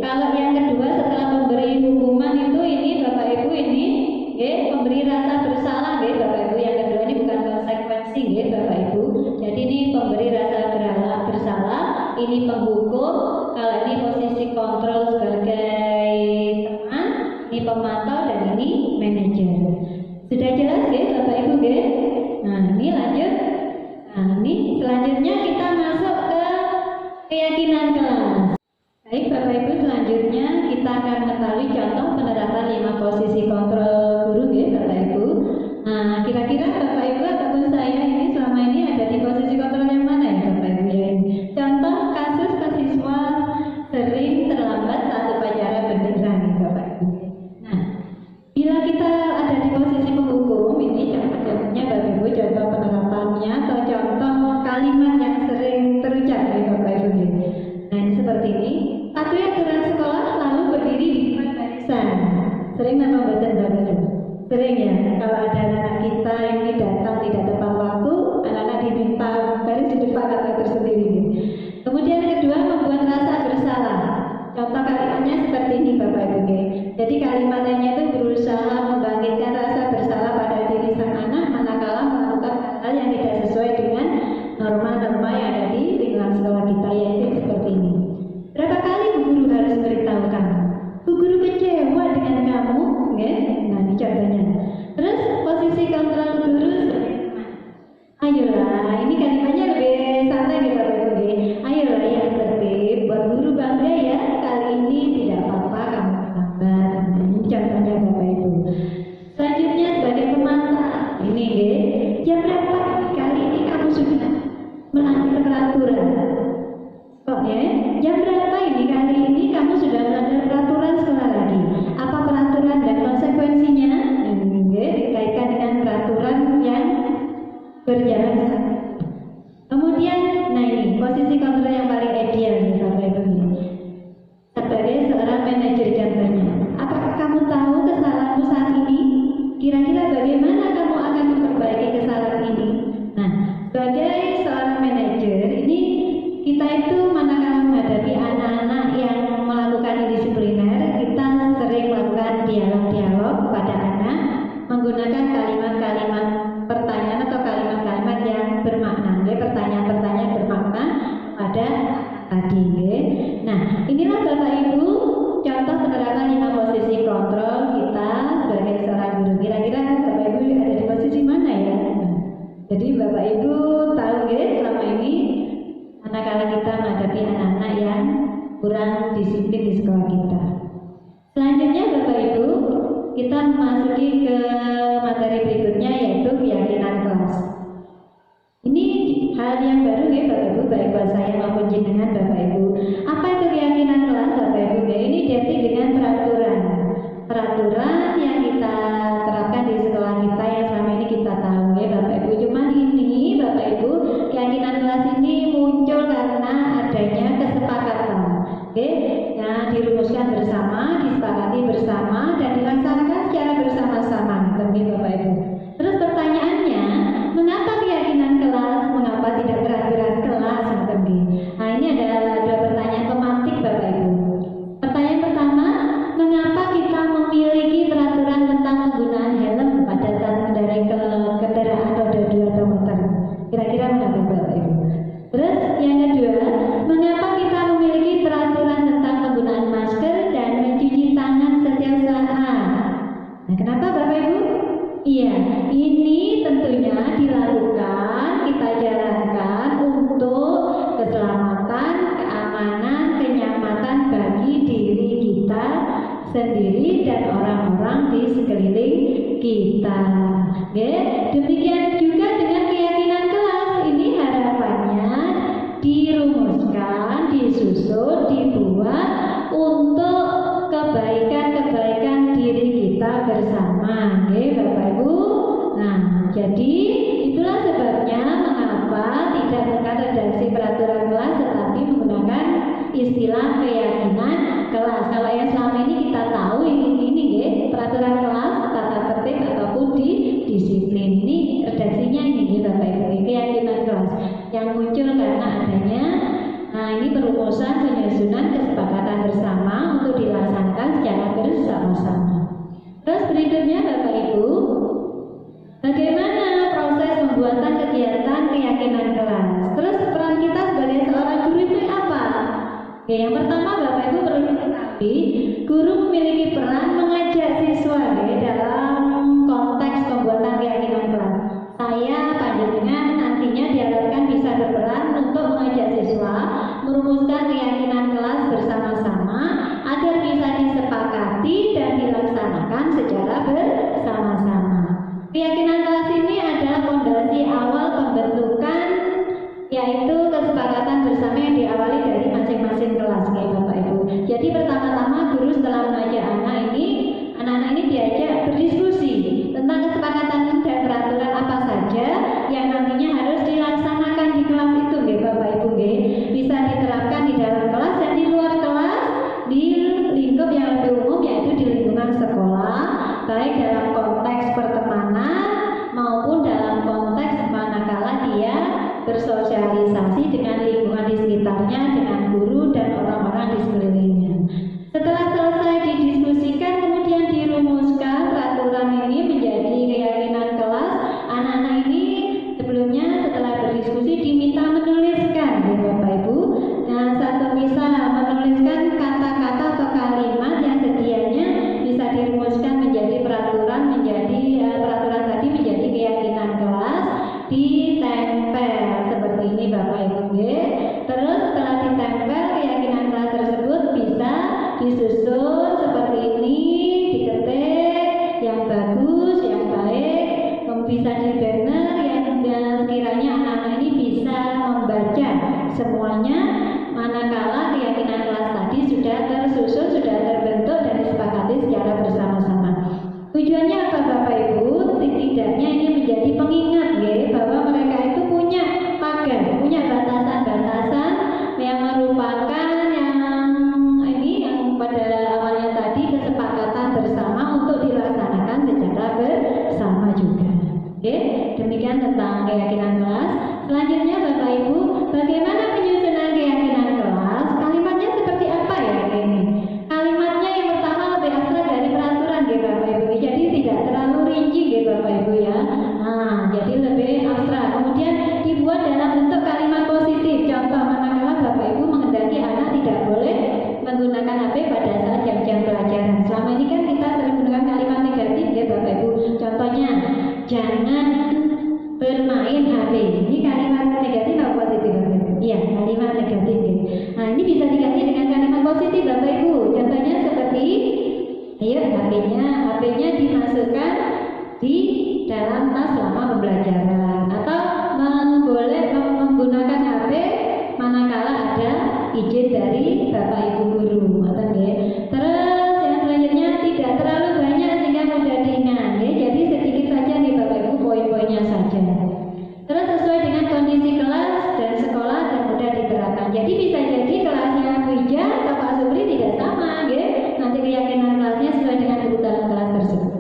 Kalau yang kedua setelah memberi hukuman itu ini Bapak Ibu ini memberi rasa bersalah Bapak Ibu. Yang kedua ini bukan konsekuensi Bapak Ibu. Jadi ini pemberi rasa bersalah, ini penghukum. Kalau ini posisi kontrol sebagai teman, ini pemantau dan ini manajer. Sudah jelas Bapak Ibu Nah ini lanjut. Nah ini selanjutnya kita masuk ke keyakinan kelas. Baik Bapak Ibu, selanjutnya kita akan mengetahui contoh penerapan 5 posisi kontrol guru Bapak Ibu. Nah kira-kira Bapak Ibu ataupun saya ini selama ini ada di posisi kontrol yang mana ya Bapak Ibu Contoh kasus mahasiswa sering terlambat saat upacara bendera Bapak Ibu. Nah bila kita ada di posisi penghukum, ini contohnya Bapak Ibu, contoh penerapannya atau contoh kalimat yang sering terucap Bapak Ibu. Nah ini seperti ini. Patuhi aturan sekolah lalu berdiri di depan barisan. Sering memang baca Bapak Ibu. Sering ya, kalau ada anak kita ini datang tidak tepat waktu, anak-anak diminta baris di depan atau tersendiri. Kemudian kedua, membuat rasa bersalah. Contoh kalimatnya seperti ini Bapak Ibu. Jadi kalimatnya itu berusaha membangkitkan rasa bersalah pada diri sang anak manakala melakukan hal yang tidak sesuai dengan norma-norma yang ada di lingkungan sekolah kita, yaitu seperti ini. Berapa kali Bu Guru harus beritahu kamu? Bu Guru kecewa dengan kamu, Nah ini contohnya. Terus posisi kontrol guru, ayolah, ini kalimatnya lebih santai Bapak Ibu. Ayolah yang tertib, buat guru bangga ya. Kali ini tidak apa-apa kamu terlambat. Ini contohnya Bapak Ibu. Selanjutnya sebagai pemantau, ini jam berapa kali ini kamu sudah melanggar peraturan? Jam berapa ini kali ini kamu sudah melanggar peraturan sekolah lagi? Apa peraturan dan konsekuensinya? Dikaitkan dengan peraturan yang berjalan. Kemudian, nah ini posisi kontrol yang paling ideal Bapak Ibu. Sebagai seorang manajer contohnya, apakah kamu tahu kesalahanmu saat ini? Kira-kira bagaimana kamu akan memperbaiki kesalahan ini? Nah, sebagai seorang manajer ini kita itu manakala menghadapi anak-anak yang melakukan indisipliner, kita sering melakukan dialog-dialog kepada anak menggunakan kalimat-kalimat pertanyaan atau kalimat-kalimat yang bermakna, pertanyaan-pertanyaan bermakna pada tadi. Nah, inilah Bapak Ibu contoh penerapan 5 posisi kontrol kita sebagai seorang guru. Kira-kira Bapak Ibu ada di posisi mana ya? Jadi Bapak Ibu tahu selama ini manakala kita menghadapi anak-anak yang kurang disiplin di sekolah kita. Selanjutnya Bapak Ibu, kita memasuki ke materi berikutnya yaitu keyakinan kelas. Ini hal yang baru Bapak Ibu, baik buat saya maupun jenengan Bapak Ibu. Apa itu keyakinan kelas Bapak Ibu? Ini identik dengan peraturan yang kita terapkan di sekolah kita yang selama ini kita tahu Bapak Ibu. Cuman ini Bapak Ibu, keyakinan kelas ini muncul karena adanya kesepakatan yang dirumuskan bersama, disepakati bersama dan dilaksanakan secara bersama-sama demi Bapak Ibu. Terus pertanyaannya, mengapa keyakinan kelas, mengapa tidak peraturan kelas demi? Nah ini adalah Nah, kenapa Bapak Ibu? Iya, ini tentunya dilakukan, kita jalankan untuk keselamatan, keamanan, kenyamanan bagi diri kita sendiri dan orang-orang di sekeliling kita. Oke, demikian juga dengan keyakinan kelas. Ini harapannya dirumuskan, disusun, dibuat untuk kebaikan-kebaikan diri kita bersama, oke Bapak Ibu. Nah, jadi itulah sebabnya mengapa tidak menggunakan redaksi peraturan kelas tetapi menggunakan istilah keyakinan kelas. Kalau yang selama ini kita tahu ini ya, peraturan kelas, tata tertib ataupun disiplin. Ini redaksinya ini ya Bapak Ibu, keyakinan kelas yang muncul karena adanya ini perumusan penyusunan kesepakatan bersama untuk dilaksanakan secara bersama-sama. Terus berikutnya Bapak Ibu, bagaimana proses pembuatan kegiatan keyakinan kelas? Terus peran kita sebagai seorang guru itu apa? Oke, yang pertama Bapak Ibu perlu diketahui, guru memiliki peran mengajak siswa dalam konteks pembuatan keyakinan kelas. Saya panjenengan nantinya diharapkan bisa berperan untuk mengajak siswa merumuskan keyakinan kelas bersama-sama agar bisa disepakati dan dilaksanakan secara bersama-sama. Keyakinan kelas ini adalah fondasi awal pembentukan, yaitu kesepakatan bersama yang diawali dari masing-masing kelas, ya Bapak Ibu. Jadi pertama-tama guru setelah mengajak anak-anak ini diajak berdiskusi tentang kesepakatan dan peraturan apa saja yang nantinya harus dilaksanakan di kelas itu, ya Bapak Ibu. Bisa diterapkan di dalam kelas dan di luar kelas, di lingkup yang lebih umum yaitu di lingkungan sekolah, baik dalam konteks pertemanan maupun dalam konteks manakala dia bersosialisasi dengan lingkungan di sekitarnya, dengan guru dan orang-orang di sekelilingnya. Setelah selesai didiskusikan, kemudian dirumuskan peraturan ini menjadi keyakinan kelas. Anak-anak ini sebelumnya setelah berdiskusi diminta menuliskan, ya Bapak Ibu. Nah, satu bisa menuliskan kata-kata atau kalimat yang sedianya bisa dirumuskan menjadi peraturan, peraturan tadi menjadi keyakinan kelas, ditempel seperti ini Bapak Ibu. Terus setelah ditempel, keyakinan kelas tersebut bisa disusun seperti ini, diketik yang bagus, yang baik, bisa di banner yang sekiranya anak-anak ini bisa membaca semuanya manakala keyakinan kelas tadi sudah tersusun, sudah terbentuk dan disepakati secara bersama-sama. Tujuannya apa Bapak Ibu? Setidaknya ini menjadi pengingat bahwa mereka itu punya pagar, punya batasan-batasan yang merupakan yang pada awalnya tadi kesepakatan bersama untuk dilaksanakan secara bersama juga. Oke, demikian tentang keyakinan kelas. Selanjutnya Bapak Ibu, bagaimana penyusunan keyakinan kelas? Kalimatnya seperti apa ya ini? Kalimatnya yang pertama lebih abstrak dari peraturan ya Bapak Ibu. Jadi tidak terlalu rinci ya Bapak Ibu ya. Nah, jadi lebih abstrak. Kemudian dibuat dalam bentuk kalimat positif. Contoh manakala Bapak Ibu menghendaki anak tidak boleh menggunakan HP pada saat jam-jam pelajaran. Selama ini kan kita sering menggunakan kalimat negatif ya Bapak Ibu. Contohnya, jangan bermain HP. Ini kalimat negatif atau positif Bapak Ibu? Iya, kalimat negatif. Nah, ini bisa diganti dengan kalimat positif Bapak Ibu. Contohnya seperti, ayo HP-nya dimasukkan di dalam tas selama pembelajaran, atau boleh menggunakan HP manakala ada izin dari Bapak Ibu guru. Terus yang selanjutnya tidak terlalu banyak sehingga mudah diingat ya. Jadi sedikit saja nih Bapak Ibu, poin-poinnya saja. Terus sesuai dengan kondisi kelas dan sekolah dan mudah diterapkan. Jadi bisa jadi kelasnya Wija atau Pak Supri tidak sama ya. Nanti keyakinan kelasnya sesuai dengan kebutuhan kelas tersebut.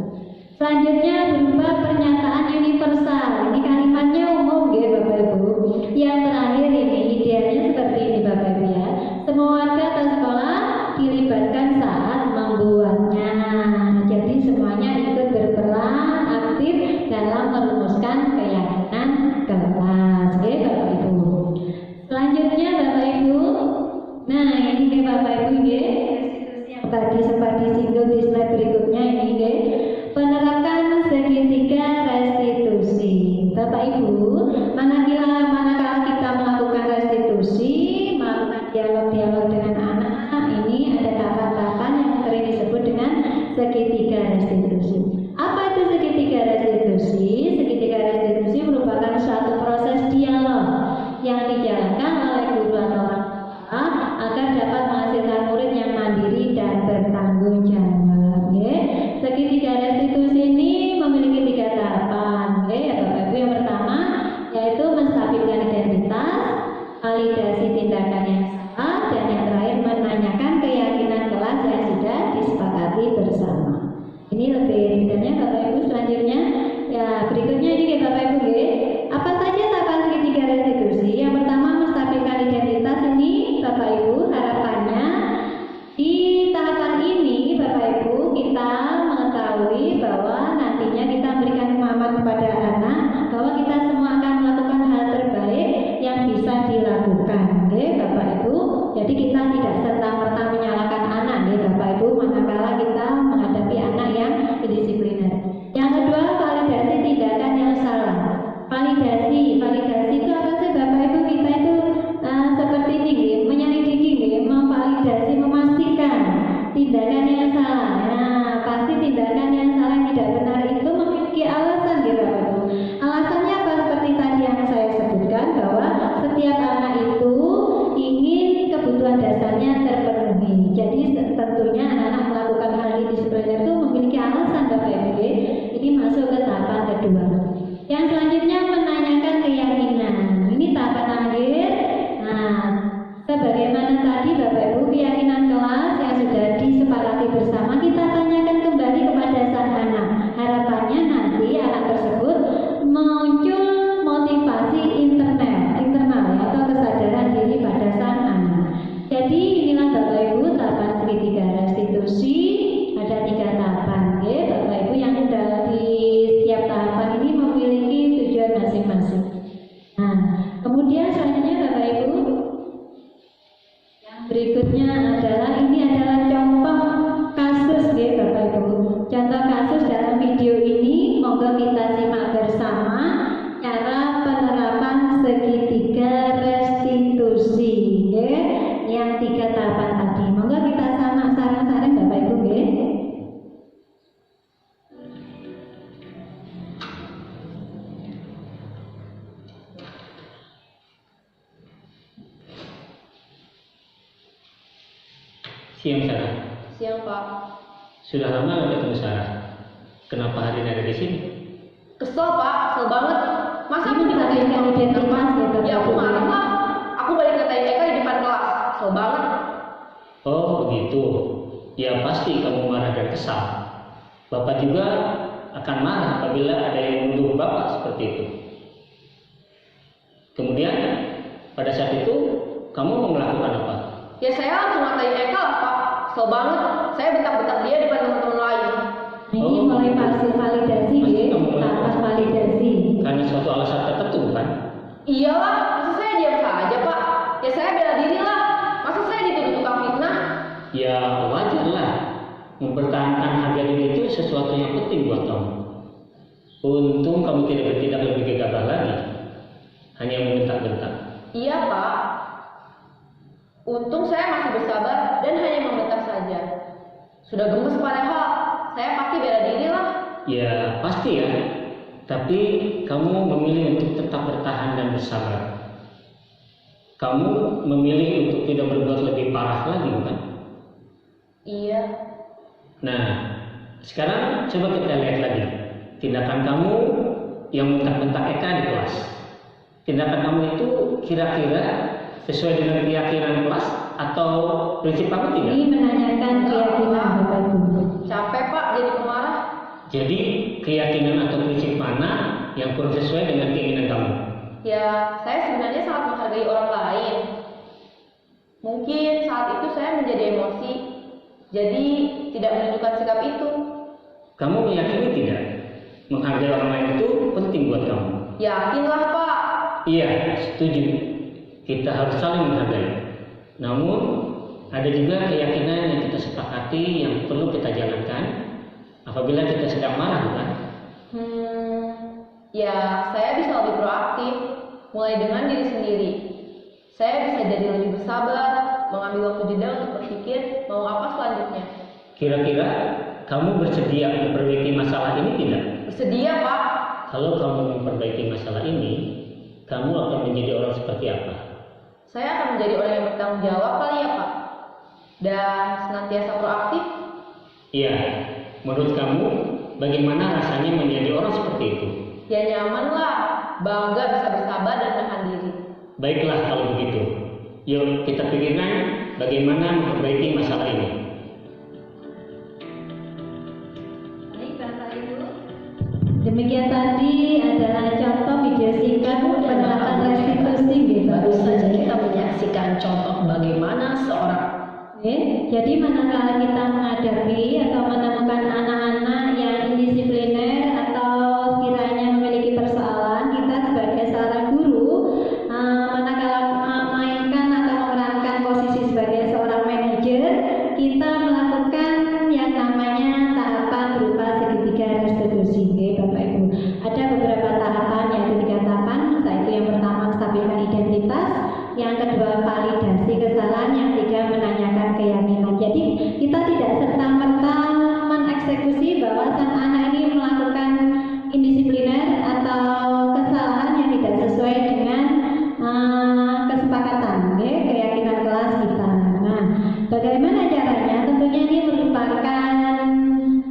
Selanjutnya berupa pernyataan universal. Ini kalimatnya umum ya Bapak Ibu. Yang terakhir ini idealnya seperti ini Bapak Ibu ya. Semua warga atau sekolah dilibatkan saat membuatnya. Jadi semuanya ikut berperan aktif dalam merumuskan keyakinan kelas. Oke Bapak Ibu. Selanjutnya Bapak Ibu. Nah ini Bapak Ibu ya. Tadi sempat disinggung di slide berikutnya ini ya. restitusi. Apa itu segitiga restitusi? Segitiga restitusi merupakan suatu proses dialog yang dijalankan oleh guru atau orang tua agar dapat menghasilkan murid yang mandiri dan bertanggung jawab. Segitiga restitusi ini memiliki 3 tahapan, ya Bapak Ibu. Yang pertama yaitu menstabilkan identitas, validasi tindakan yang salah, dan yang terakhir menanyakan keyakinan kelas yang sudah disepakati bersama. Ini lebih detailnya Bapak Ibu selanjutnya. Ya, berikutnya ini Bapak Ibu. Apa saja tahapan segitiga restitusi? Yang pertama menstabilkan identitas ini Bapak Ibu, harapannya di tahapan ini Bapak Ibu kita mengetahui bahwa nantinya kita berikan pemahaman kepada anak bahwa kita semua akan melakukan hal terbaik yang bisa dilakukan, Bapak Ibu. Jadi kita tidak serta-merta menyalahkan anak, Bapak Ibu, manakala kita menghadapi anak yang indisipliner. Yang kedua, validasi tindakan yang salah. Validasi itu apa sih Bapak Ibu? Kita itu seperti ini, menyelidiki, memvalidasi, memastikan tindakan yang salah. Nah, pasti tindakan yang salah yang tidak benar itu memiliki alasan, Bapak Ibu. Alasannya apa? Seperti tadi yang saya sebutkan bahwa setiap anak itu ingin kebutuhan dasarnya terpenuhi. Jadi tentunya anak-anak melakukan hal indisipliner itu memiliki alasan, Bapak Ibu. Ini masuk ke tahapan kedua. Yang selanjutnya menanyakan keyakinan. Ini tahapan akhir. Nah, sebagaimana tadi Bapak Ibu, keyakinan kelas yang sudah disepakati bersama kita tanyakan kembali kepada sang anak. Harapannya nanti anak tersebut muncul motivasi internal atau kesadaran diri pada sang anak. Jadi inilah Bapak Ibu tahapan segitiga restitusi. Ada 3 tahapan, Bapak Ibu, yang dari setiap tahapan ini memiliki tujuan masing-masing. Nah, kemudian selanjutnya Bapak Ibu, yang berikutnya ini adalah contoh kasus, Bapak Ibu. Contoh kasus dalam video ini, monggo kita simak bersama cara penerapan segitiga restitusi, yang 3 tahapan tadi. Monggo kita sama sarang-sarang Bapak Ibu, Siang Sarah. Siang Pak. Sudah lama nggak ketemu Sarah. Kenapa hari ini ada di sini? Kesel Pak, kesel banget. Masa aku Ini dikatain menanyakan sama identitas, Bapak Ya aku Ibu. marah lah. Aku balik katain Eka di depan kelas. Kesel banget. Oh begitu. Ya pasti kamu marah dan kesal. Bapak juga akan marah apabila ada yang menuduh Bapak seperti itu. Kemudian pada saat itu kamu mau melakukan apa? Ya saya langsung ngatain Eka lah Pak. Kesel banget. Saya bentak-bentak dia depan teman-teman lain. Ini mulai fase validasi, tahapan validasi. Karena suatu alasan tertentu bukan? Iyalah, masa saya diam saja Pak? Ya saya bela diri lah. Masa saya dituduh tukang fitnah? Ya wajar lah. Mempertahankan harga diri itu sesuatu yang penting buat kamu. Untung kamu tidak bertindak lebih gegabah lagi. Hanya membentak-bentak. Iya Pak. Untung saya masih bersabar dan hanya membentak saja. Sudah gemes padahal. Saya pasti bela diri lah. Ya pasti ya. Tapi kamu memilih untuk tetap bertahan dan bersabar. Kamu memilih untuk tidak berbuat lebih parah lagi bukan? Iya. Nah, sekarang coba kita lihat lagi tindakan kamu yang bentak-bentak Eka di kelas. Tindakan kamu itu kira-kira sesuai dengan keyakinan kelas atau prinsip kamu tidak? Ini menanyakan keyakinan Bapak Ibu. Capek Pak jadi pemarah. Jadi keyakinan atau prinsip mana yang kurang sesuai dengan keinginan kamu? Ya, saya sebenarnya sangat menghargai orang lain. Mungkin saat itu saya menjadi emosi, jadi tidak menunjukkan sikap itu. Kamu meyakini tidak? Menghargai orang lain itu penting buat kamu. Yakinlah Pak. Iya, setuju. Kita harus saling menghargai. Namun, ada juga keyakinan yang kita sepakati yang perlu kita jalankan apabila kita sedang marah, bukan? Ya, saya bisa lebih proaktif, mulai dengan diri sendiri. Saya bisa jadi lebih bersabar, mengambil waktu jeda untuk berpikir mau apa selanjutnya. Kira-kira kamu bersedia memperbaiki masalah ini tidak? Bersedia, Pak. Kalau kamu memperbaiki masalah ini, kamu akan menjadi orang seperti apa? Saya akan menjadi orang yang bertanggung jawab kali ya, Pak. Dan senantiasa proaktif. Iya, menurut kamu bagaimana rasanya menjadi orang seperti itu? Ya nyaman lah, bangga bisa bersabar dan menahan diri. Baiklah kalau begitu. Yuk kita pikirkan bagaimana memperbaiki masalah ini. Baik Bapak Ibu, demikian tadi adalah contoh video singkat penerapan restitusi gitu. Baru saja kita menyaksikan contoh bagaimana seorang Jadi manakala kita menghadapi atau menemukan anak-anak yang indisipliner atau sekiranya memiliki persoalan, kita sebagai seorang guru manakala memainkan atau memerankan posisi sebagai seorang manajer, kita melakukan yang namanya tahapan berupa segitiga restitusi. Bapak Ibu, ada beberapa tahapan, yaitu 3 tahapan, yaitu yang pertama menstabilkan identitas, yang kedua validasi kesalahan, yang ketiga menanyakan keyakinan. Jadi kita tidak serta-merta mengeksekusi bahwa sang anak ini melakukan indisipliner atau kesalahan yang tidak sesuai dengan kesepakatan, keyakinan kelas kita. Nah, bagaimana caranya? Tentunya ini merupakan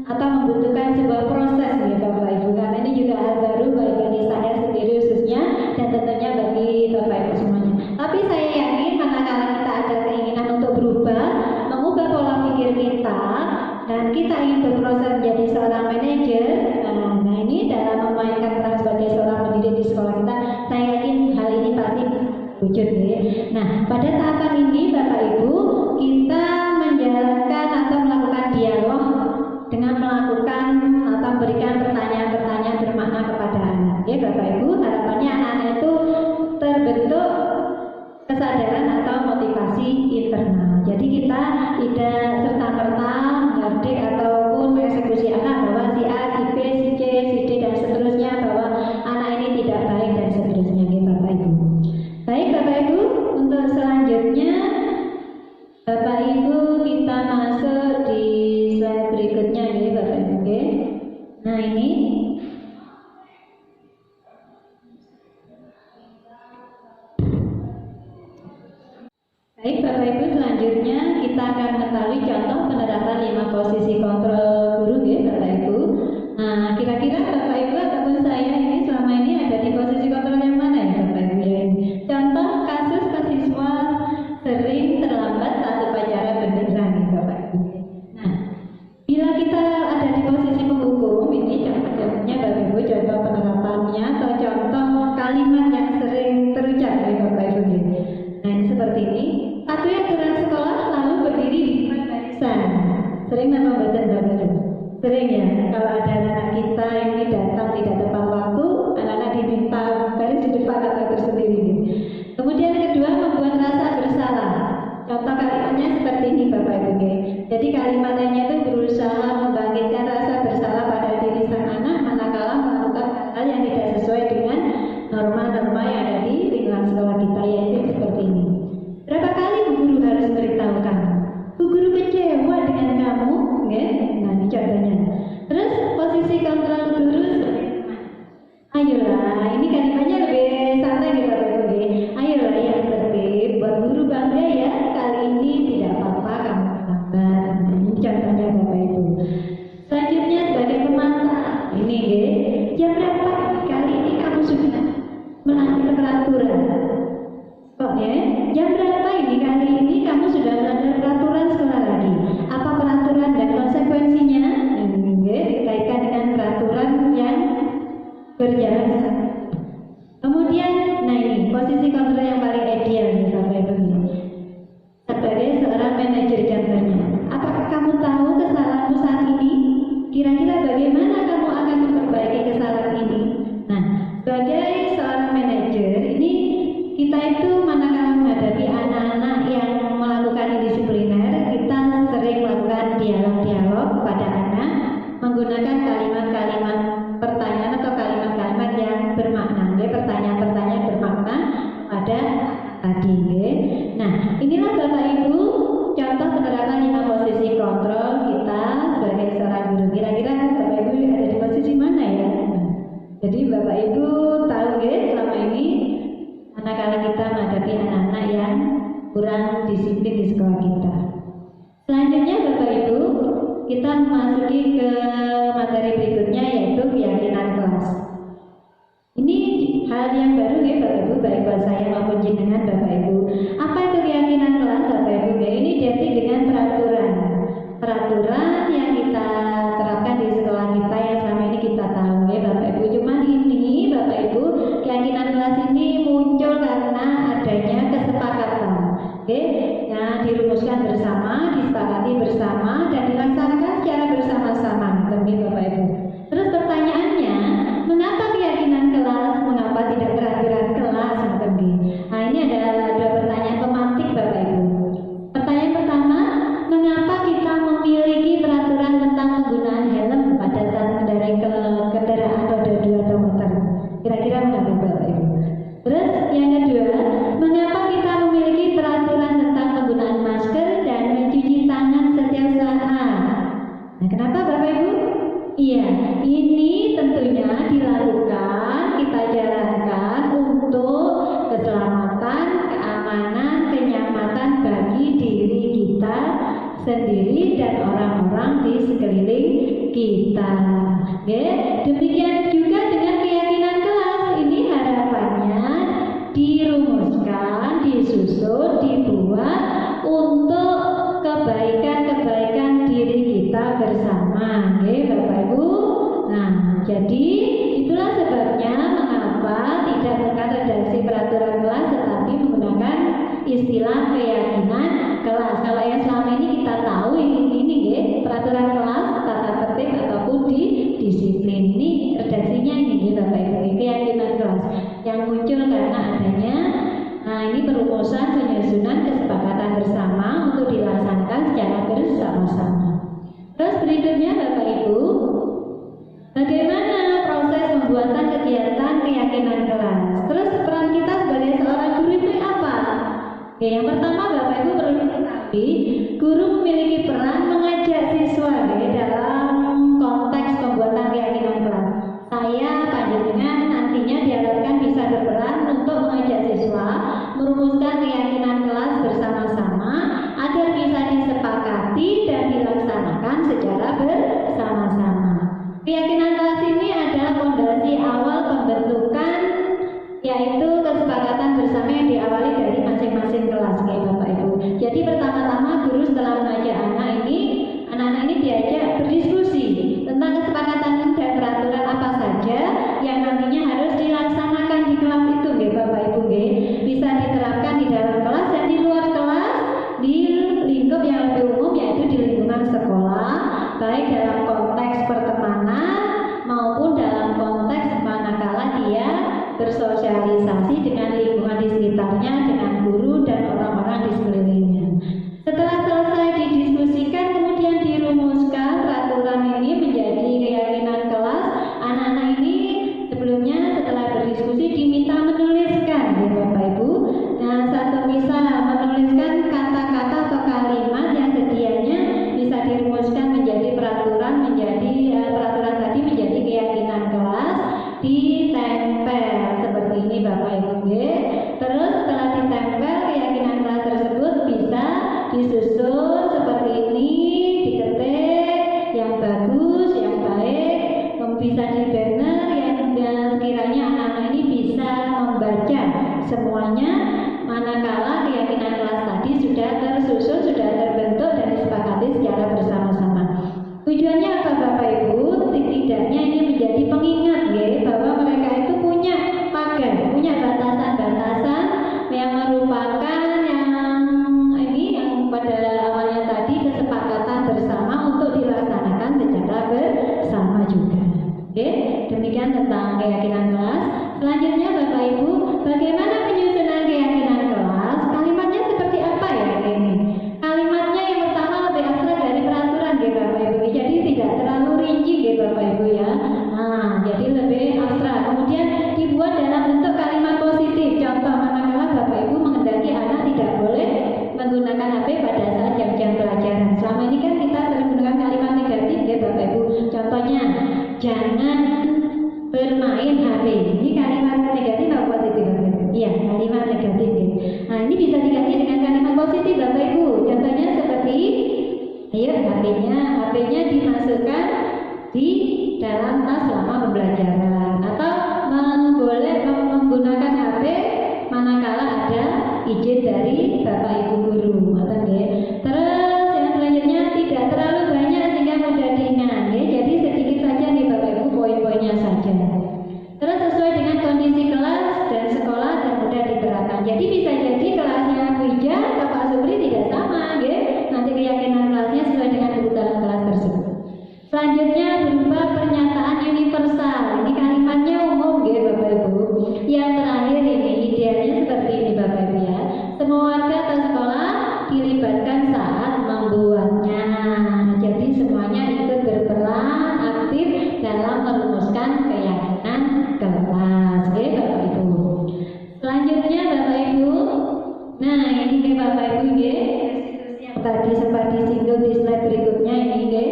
atau membutuhkan sebuah proses ya Bapak Ibu, karena ini juga hal baru bagi saya sendiri khususnya, dan tentunya bagi Bapak Ibu semuanya. Tapi saya yakin manakala kita ada keinginan untuk berubah, mengubah pola pikir kita, dan kita ingin berproses menjadi seorang manajer, nah ini dalam memainkan peran sebagai seorang pendidik di sekolah kita, saya yakin hal ini pasti wujud ya. Nah, pada tahapan ini Bapak Ibu, kita menjalankan atau melakukan dialog dengan melakukan atau memberikan pertanyaan-pertanyaan bermakna kepada anak. Ya Bapak Ibu, harapannya anak-anak itu terbentuk kesadaran atau motivasi internal. Jadi kita tidak serta-merta mengadik ataupun mengeksekusi anak bahwa si A, si B, si C, si D dan seterusnya, bahwa anak ini tidak baik dan seterusnya ya Bapak Ibu. Baik Bapak Ibu, untuk selanjutnya Bapak Ibu kita masuk di slide berikutnya ya Bapak Ibu. Nah ini baik Bapak Ibu, selanjutnya kita akan mengetahui contoh penerapan 5 posisi kontrol guru ya Bapak Ibu. Nah kira-kira Bapak Ibu ataupun saya ini selama ini ada di posisi kontrol yang mana ya Bapak Ibu ya? Contoh kasus mahasiswa sering terlambat saat upacara bendera nih Bapak Ibu. Nah bila kita ada di posisi penghukum, ini contohnya Bapak Ibu, contoh penerapannya atau contoh kalimat yang sering terucap ya Bapak Ibu. Nah ini seperti ini. Patuhi aturan sekolah, lalu berdiri di depan barisan. Sering memang baca Bapak Ibu? Sering ya. Kalau ada anak kita ini datang tidak tepat waktu, anak-anak diminta baris di depan atau tersendiri. Kemudian kedua, membuat rasa bersalah. Contoh kalimatnya seperti ini Bapak Ibu. Jadi kalimatnya itu berusaha membangkitkan rasa bersalah pada diri sang anak manakala melakukan hal yang tidak sesuai dengan norma-norma yang ada di lingkungan sekolah kita, yaitu seperti ini. Berapa kali Bu Guru harus memberitahu kamu? Bu Guru kecewa dengan kamu, ya? Nah ini contohnya. Terus posisi kontrol guru, ayolah, ini kalimatnya lebih santai nih Bapak Ibu. Ayolah yang tertib, buat guru bangga ya. Kali ini tidak apa-apa kamu terlambat. Ini contohnya Bapak Ibu. Selanjutnya sebagai pemantau, ini ya. Jam berapa kali ini kamu sudah melanggar peraturan? Kok ya? Jam berapa ini kali ini kamu sudah melanggar peraturan sekolah lagi? Apa peraturan dan konsekuensinya? Dikaitkan dengan peraturan yang berjalan. Kemudian, nah ini posisi kontrol yang paling ideal nih Bapak Ibu. Sebagai seorang manajer contohnya, apakah kamu tahu kesalahanmu saat ini? Kira-kira bagaimana kamu akan memperbaiki kesalahan ini? Nah, sebagai seorang manajer ini kita itu manakala menghadapi anak-anak yang melakukan indisipliner, kita sering melakukan dialog-dialog kepada anak menggunakan kalimat-kalimat pertanyaan atau kalimat-kalimat yang bermakna, pertanyaan-pertanyaan bermakna pada tadi. Nah, inilah Bapak Ibu contoh penerapan 5 posisi kontrol kita sebagai seorang guru hal yang baru ya Bapak Ibu, baik buat saya maupun jenengan Bapak Ibu. Apa itu keyakinan kelas Bapak Ibu? Ya, ini identik dengan peraturan yang kita terapkan di sekolah kita yang selama ini kita tahu ya Bapak Ibu. Cuman ini Bapak Ibu, keyakinan kelas ini muncul karena adanya kesepakatan. Oke, nah dirumuskan bersama, disepakati bersama dan dilaksanakan secara bersama-sama, demi Bapak Ibu. Terus pertanyaannya, mengapa keyakinan kelas, mengapa tidak peraturan kelas, demi? Nah ini ada dua pertanyaan pemantik Bapak Ibu. Pertanyaan pertama, mengapa kita memiliki peraturan tentang penggunaan helm pada saat mengendarai kendaraan roda 2 atau motor? Kira-kira mengapa Bapak Ibu? Terus yang kedua, mengapa kita memiliki peraturan tentang penggunaan masker dan mencuci tangan setiap saat? Nah, kenapa Bapak Ibu? Iya, ini tentunya dilakukan, kita jalankan untuk keselamatan, keamanan, kenyamanan bagi diri kita sendiri dan orang-orang di sekeliling kita. Oke, demikian juga dengan keyakinan kelas. Ini harapannya dirumuskan, disusun, dibuat untuk kebaikan-kebaikan diri kita bersama, oke Bapak Ibu. Nah, jadi itulah sebabnya mengapa tidak menggunakan redaksi peraturan kelas tetapi menggunakan istilah keyakinan kelas. Kalau yang selama ini kita tahu ini ya, peraturan kelas, tata tertib ataupun disiplin, ini redaksinya ini ya Bapak Ibu, keyakinan kelas yang muncul karena adanya ini perumusan, penyusunan, kesepakatan bersama untuk dilaksanakan secara bersama-sama. Terus berikutnya Bapak Ibu, bagaimana proses pembuatan kegiatan keyakinan kelas? Terus peran kita sebagai seorang guru itu apa? Oke, yang pertama Bapak Ibu perlu diketahui, guru memiliki peran mengajak siswa dalam konteks pembuatan keyakinan kelas. Saya panjenengan nantinya diharapkan bisa berperan untuk mengajak siswa merumuskan keyakinan kelas bersama-sama agar bisa disepakati dan dilaksanakan secara bersama-sama. Keyakinan kelas ini adalah fondasi awal pembentukan, yaitu kesepakatan bersama yang diawali dari masing-masing kelas ya Bapak Ibu. Jadi pertama-tama guru setelah mengajak anak-anak ini diajak berdiskusi tentang kesepakatan dan peraturan apa saja yang nantinya harus dilaksanakan di kelas itu ya Bapak Ibu ya. Bisa diterapkan di dalam kelas dan di luar kelas, di lingkup yang lebih umum yaitu di lingkungan sekolah, baik dalam konteks pertemanan maupun dalam konteks manakala dia bersosialisasi dengan lingkungan di sekitarnya, dengan guru dan orang-orang di sekelilingnya. Setelah selesai didiskusikan, kemudian dirumuskan peraturan ini menjadi keyakinan kelas. Anak-anak ini sebelumnya setelah berdiskusi diminta menuliskan ya Bapak Ibu. Nah, satu bisa menuliskan kata-kata atau kalimat yang sedianya bisa dirumuskan menjadi peraturan, peraturan tadi menjadi keyakinan kelas, ditempel seperti ini Bapak Ibu. Terus setelah ditempel, keyakinan kelas tersebut bisa disusun seperti ini, diketik yang bagus, yang baik, bisa di banner yang sekiranya anak-anak ini bisa membaca semuanya manakala keyakinan kelas tadi sudah tersusun, sudah terbentuk dan disepakati secara bersama-sama. Tujuannya apa Bapak Ibu? Setidaknya ini menjadi pengingat bahwa mereka itu punya pagar, punya batasan-batasan yang merupakan yang pada awalnya tadi kesepakatan bersama untuk dilaksanakan secara bersama juga. Oke, demikian tentang keyakinan kelas. Selanjutnya Bapak Ibu, bagaimana penyusunan keyakinan kelas? Kalimatnya seperti apa ya ini? Kalimatnya yang pertama lebih abstrak dari peraturan ya Bapak Ibu. Jadi tidak terlalu rinci ya Bapak Ibu ya. Nah, jadi lebih abstrak. Kemudian dibuat dalam bentuk kalimat positif. Contoh manakala Bapak Ibu menghendaki anak tidak boleh menggunakan HP pada saat jam-jam pelajaran. Selama ini kan kita sering menggunakan kalimat negatif ya Bapak Ibu. Contohnya, jangan bermain HP. Ini kalimat negatif atau positif Bapak Ibu? Iya, kalimat negatif ya. Nah, ini bisa diganti dengan kalimat positif Bapak Ibu. Contohnya seperti, ayo HP-nya dimasukkan di dalam tas selama pembelajaran, atau boleh menggunakan izin dari Bapak Ibu guru. Terus yang selanjutnya tidak terlalu banyak sehingga mudah diingat. Jadi sedikit saja nih Bapak Ibu, poin-poinnya saja. Terus sesuai dengan kondisi kelas dan sekolah dan mudah diterapkan. Jadi bisa jadi kelasnya Bu Ija atau Pak Supri tidak sama, nanti keyakinan kelasnya sesuai dengan kebutuhan kelas tersebut. Selanjutnya berupa pernyataan universal. Ini kalimatnya umum, Bapak Ibu. Yang terakhir ini idealnya seperti ini Bapak Ibu ya. Semua warga atau sekolah dilibatkan saat membuatnya. Jadi semuanya ikut berperan aktif dalam merumuskan keyakinan kelas, Bapak Ibu. Selanjutnya Bapak Ibu, nah ini Bapak Ibu, yang tadi sempat disinggung di slide berikutnya ini,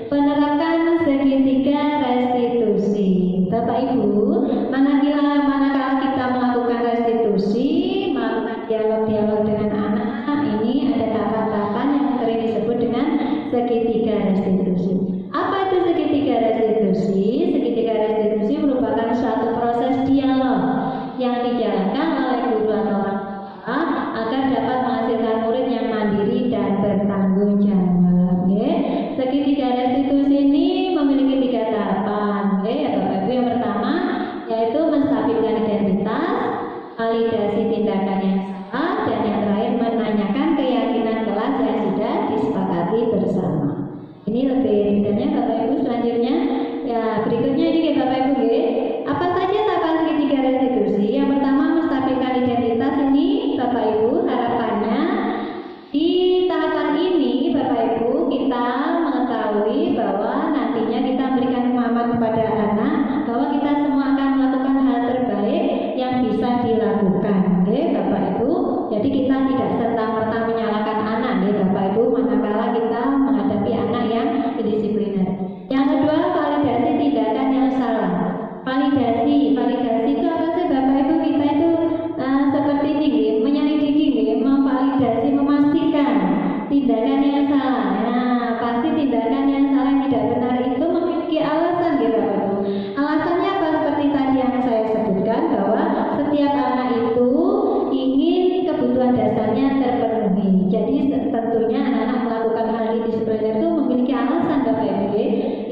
penerapkan segitiga restitusi. Bapak Ibu, manakala kita melakukan restitusi, melakukan dialog-dialog dengan anak, ini ada tahapan-tahapan yang sering disebut dengan segitiga restitusi. Apa itu segitiga restitusi? Segitiga restitusi merupakan suatu proses dialog yang dijalankan oleh guru atau orang tua agar dapat menghasilkan murid yang mandiri dan bertanggung jawab. Segitiga restitusi ini memiliki 3 tahapan. Bapak Ibu, yang pertama yaitu menstabilkan identitas, validasi tindakan yang salah, dan yang terakhir menanyakan keyakinan kelas yang sudah disepakati bersama. Ini lebih detailnya Bapak Ibu. Selanjutnya ya berikutnya ini Bapak Ibu, apa saja tahapan segitiga restitusi? Yang pertama menstabilkan identitas. Ini Bapak Ibu, harapannya di tahapan ini Bapak Ibu kita mengetahui bahwa nantinya kita memberikan pemahaman kepada anak bahwa kita semua akan melakukan hal terbaik yang bisa dilakukan, Bapak Ibu. Jadi kita tidak serta-merta menyalahkan anak, Bapak Ibu, manakala kita menghadapi anak yang indisipliner. Yang kedua, validasi tindakan yang salah. Validasi itu apa sih Bapak Ibu? Kita itu seperti ini, menyelidiki, memvalidasi, memastikan tindakan yang salah. Nah, pasti tindakan yang salah yang tidak benar itu memiliki alasan, Bapak Ibu. Alasannya apa? Seperti tadi yang saya sebutkan bahwa setiap anak itu ingin kebutuhan dasarnya terpenuhi. Jadi tentunya anak-anak melakukan hal indisipliner itu memiliki alasan, Bapak Ibu.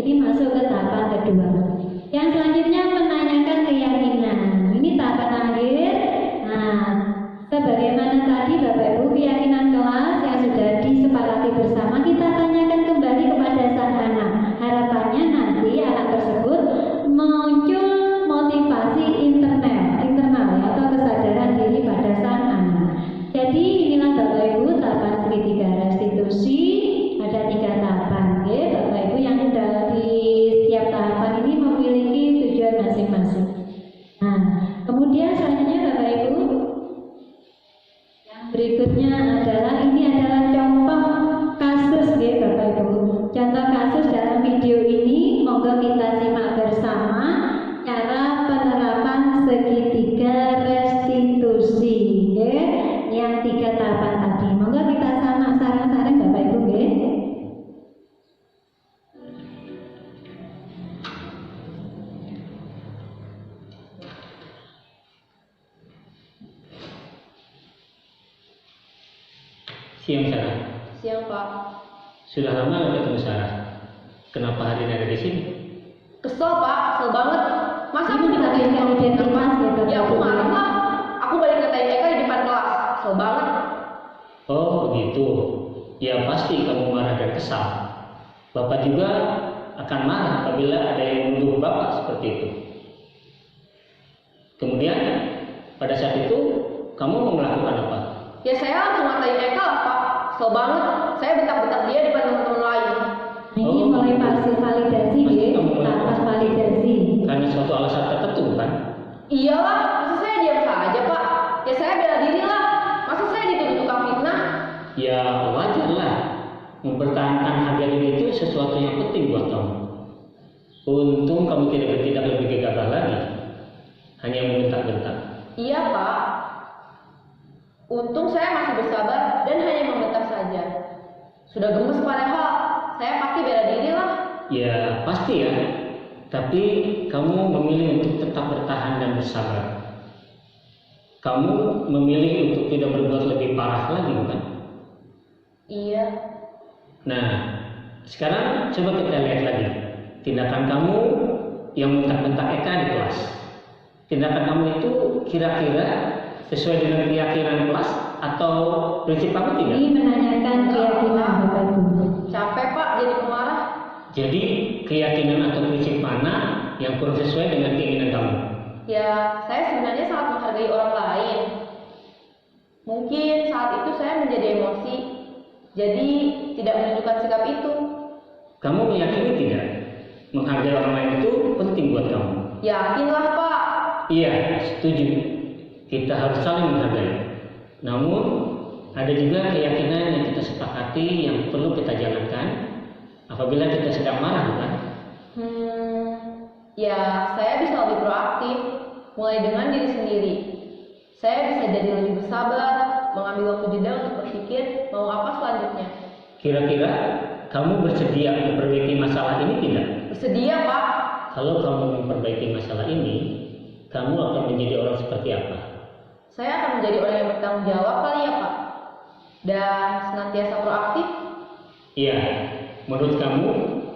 Ini masuk ke tahapan kedua. Yang selanjutnya menanyakan keyakinan. Ini tahapan akhir. Nah, sebagaimana tadi Bapak Ibu, keyakinan kelas yang sudah disepakati bersama kita tanyakan kembali kepada sang anak. Harapannya nanti anak tersebut muncul motivasi internal ya, atau kesadaran diri pada sang anak. Jadi inilah Bapak Ibu tahapan segitiga restitusi. Ada 3 tahapan, Bapak Ibu, yang dari setiap tahapan ini memiliki tujuan masing-masing. Nah, kemudian selanjutnya Bapak Ibu, yang berikutnya adalah ini adalah contoh kasus, Bapak Ibu. Contoh kasus dalam video ini, monggo kita simak bersama cara penerapan segitiga restitusi, yang 3 tahapan tadi. Monggo kita sama sarang-sarang Bapak Ibu, Siang Sarah. Siang Pak. Sudah lama nggak ketemu Sarah. Kenapa hari ini ada di sini? Kesel Pak, kesel banget. Masa aku Ini dikatain bukan identitas, ya aku marah lah. Aku balik ke TK di depan kelas. Kesel banget. Oh begitu. Ya pasti kamu marah dan kesal. Bapak juga akan marah apabila ada yang menuduh Bapak seperti itu. Kemudian pada saat itu kamu mau melakukan apa? Ya saya langsung ngatain Eka lah Pak. Kesel banget. Saya bentak-bentak dia di depan teman-teman lain. Ini mulai validasi, tahapan validasi. Karena suatu alasan tertentu kan? Iyalah, masa saya diam saja Pak? Ya saya bela diri lah. Masa saya dituduh tukang fitnah? Ya wajar lah. Mempertahankan harga diri itu sesuatu yang penting buat kamu. Untung kamu tidak bertindak lebih gegabah lagi. Hanya membentak-bentak. Iya Pak. Untung saya masih bersabar dan hanya membentak saja. Sudah gemes padahal, saya pasti bela diri lah. Ya pasti ya. Tapi kamu memilih untuk tetap bertahan dan bersabar. Kamu memilih untuk tidak berbuat lebih parah lagi, bukan? Iya. Nah, sekarang coba kita lihat lagi tindakan kamu yang mentak-mentak Eka di kelas. Tindakan kamu itu kira-kira sesuai dengan keyakinan kelas atau prinsip kamu tidak? Ini menanyakan keyakinan Bapak Ibu. Capek Pak jadi pemarah. Jadi keyakinan atau prinsip mana yang kurang sesuai dengan keinginan kamu? Ya, saya sebenarnya sangat menghargai orang lain. Mungkin saat itu saya menjadi emosi, jadi tidak menunjukkan sikap itu. Kamu meyakini tidak? Menghargai orang lain itu penting buat kamu. Yakinlah Pak. Iya, setuju. Kita harus saling menghargai. Namun, ada juga keyakinan yang kita sepakati yang perlu kita jalankan apabila kita sedang marah, bukan? Ya, saya bisa lebih proaktif, mulai dengan diri sendiri. Saya bisa jadi lebih bersabar, mengambil waktu jeda untuk berpikir mau apa selanjutnya. Kira-kira kamu bersedia memperbaiki masalah ini tidak? Bersedia Pak. Kalau kamu memperbaiki masalah ini, kamu akan menjadi orang seperti apa? Saya akan menjadi orang yang bertanggung jawab kali ya Pak. Dan senantiasa proaktif. Iya, menurut kamu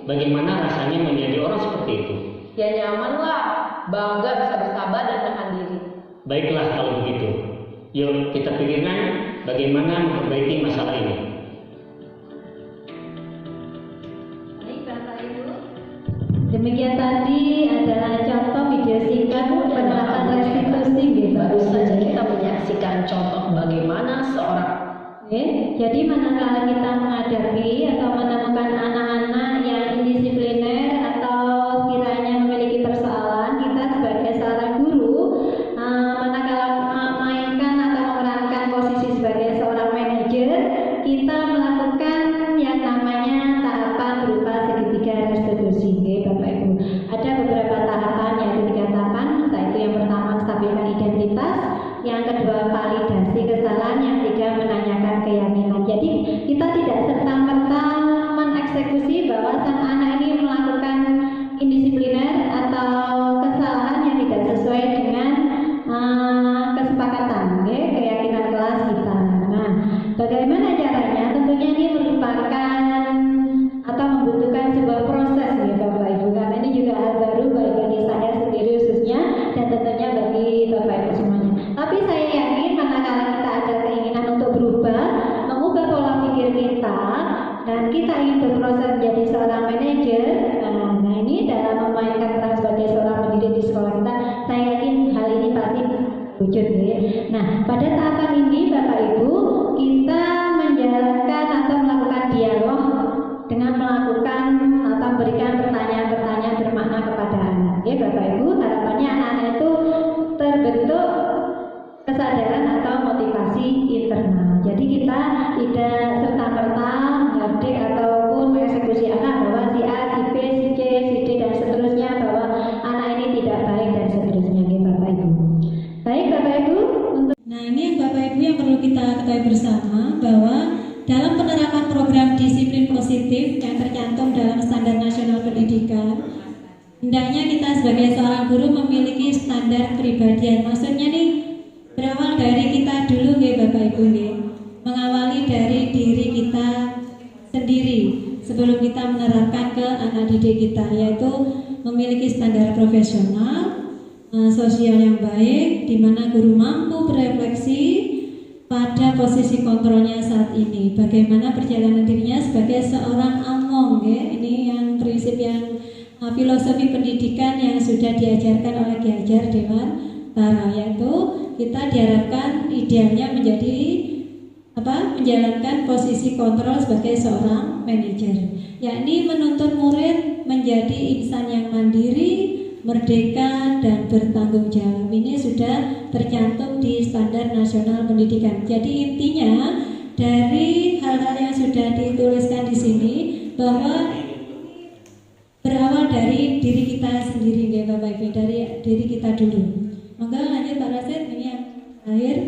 bagaimana rasanya menjadi orang seperti itu? Ya nyaman lah, bangga bisa bersabar dan menahan diri. Baiklah kalau begitu. Yuk kita pikirkan bagaimana memperbaiki masalah ini. Baik Bapak Ibu. Demikian tadi adalah contoh video singkat penerapan restitusi gitu. Baru saja kita menyaksikan contoh bagaimana seorang Jadi manakala kita menghadapi atau menemukan anak-anak yang indisipliner atau sekiranya memiliki persoalan, kita sebagai seorang guru manakala memainkan atau memerankan posisi sebagai seorang manajer, kita melakukan yang namanya tahapan berupa segitiga restitusi. Bapak Ibu, ada beberapa tahapan, yaitu 3 tahapan, yaitu yang pertama stabilkan identitas, yang kedua validasi kesalahan, yang ketiga menanyakan keyakinan. Jadi kita tidak serta-merta mengeksekusi bahwa sang anak ini melakukan indisipliner atau kesalahan yang tidak sesuai dengan kesepakatan, keyakinan kelas kita. Nah, bagaimana caranya? Tentunya ini merupakan atau membutuhkan sebuah proses ya Bapak Ibu, karena ini juga hal baru bagi saya sendiri khususnya, dan tentunya bagi Bapak Ibu semuanya. Tapi saya yakin manakala kita ada keinginan untuk berubah, mengubah pola pikir kita, dan kita ingin berproses menjadi seorang manajer, nah ini dalam memainkan peran sebagai seorang pendidik di sekolah kita, saya yakin hal ini pasti wujud ya. Nah, pada tahapan ini Bapak Ibu, kita menjalankan atau melakukan dialog dengan melakukan atau memberikan pertanyaan-pertanyaan bermakna kepada anak. Ya Bapak Ibu, harapannya anak-anak itu terbentuk kesadaran atau motivasi internal. Jadi kita tidak serta-merta mengadik ataupun mengeksekusi anak bahwa si A, si B, si C, si D dan seterusnya, bahwa anak ini tidak baik dan seterusnya. Ya Bapak Ibu. Baik Bapak Ibu. Nah, ini Bapak Ibu yang perlu kita ketahui bersama bahwa dalam penerapan program disiplin positif yang tercantum dalam Standar Nasional Pendidikan, hendaknya kita sebagai seorang guru memiliki standar kepribadian. Maksudnya nih berawal dari kita dulu ya Bapak Ibu ya. Mengawali dari diri kita sendiri sebelum kita menerapkan ke anak didik kita, yaitu memiliki standar profesional, sosial yang baik, di mana guru mampu berefleksi pada posisi kontrolnya saat ini, bagaimana perjalanan dirinya sebagai seorang among ya. Ini yang prinsip yang filosofi pendidikan yang sudah diajarkan oleh Ki Hajar Dewantara, yaitu kita diharapkan idealnya menjadi menjalankan posisi kontrol sebagai seorang manajer, yakni menuntut murid menjadi insan yang mandiri, merdeka dan bertanggung jawab. Ini sudah tercantum di Standar Nasional Pendidikan. Jadi intinya dari hal-hal yang sudah dituliskan di sini bahwa berawal dari diri kita sendiri ya Bapak Ibu, dari diri kita dulu. Maka lanjut Pak Rasid, ini yang terakhir.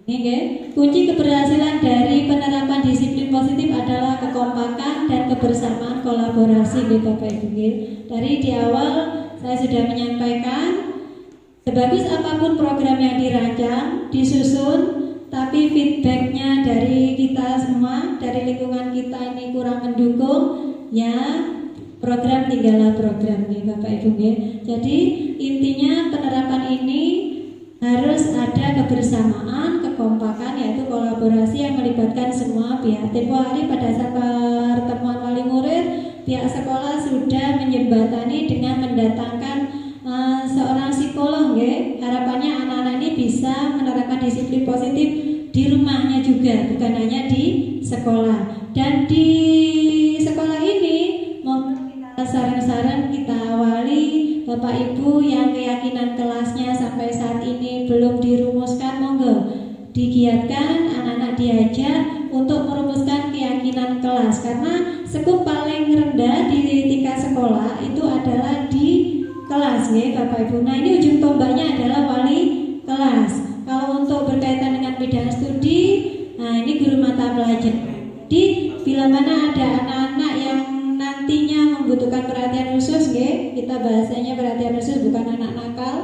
Ini kunci keberhasilan dari penerapan disiplin positif adalah kekompakan dan kebersamaan kolaborasi Bapak Ibu. Dari di awal saya sudah menyampaikan Sebagus apapun program yang dirancang, disusun, tapi feedbacknya dari kita semua, dari lingkungan kita ini kurang mendukung, ya program tinggallah program nih Bapak Ibu nih. Jadi intinya penerapan ini harus ada kebersamaan, kekompakan, yaitu kolaborasi yang melibatkan semua pihak. Tempo hari pada saat pertemuan wali murid, pihak sekolah sudah menjembatani dengan mendatangkan seorang psikolog, ya. Harapannya anak-anak ini bisa menerapkan disiplin positif di rumahnya juga, bukan hanya di sekolah. Dan di sekolah ini saran-saran kita awali, Bapak Ibu yang keyakinan kelasnya sampai saat ini belum dirumuskan, monggo digiatkan, anak-anak diajak untuk merumuskan keyakinan kelas, karena skup paling rendah di tingkat sekolah itu adalah di kelas, ya Bapak Ibu. Nah, ini ujung tombaknya adalah wali kelas. Kalau untuk berkaitan dengan bidang studi, nah ini guru mata pelajaran. Bila mana ada anak-anak yang nantinya membutuhkan perhatian khusus, ya, kita bahasanya perhatian khusus, bukan anak nakal.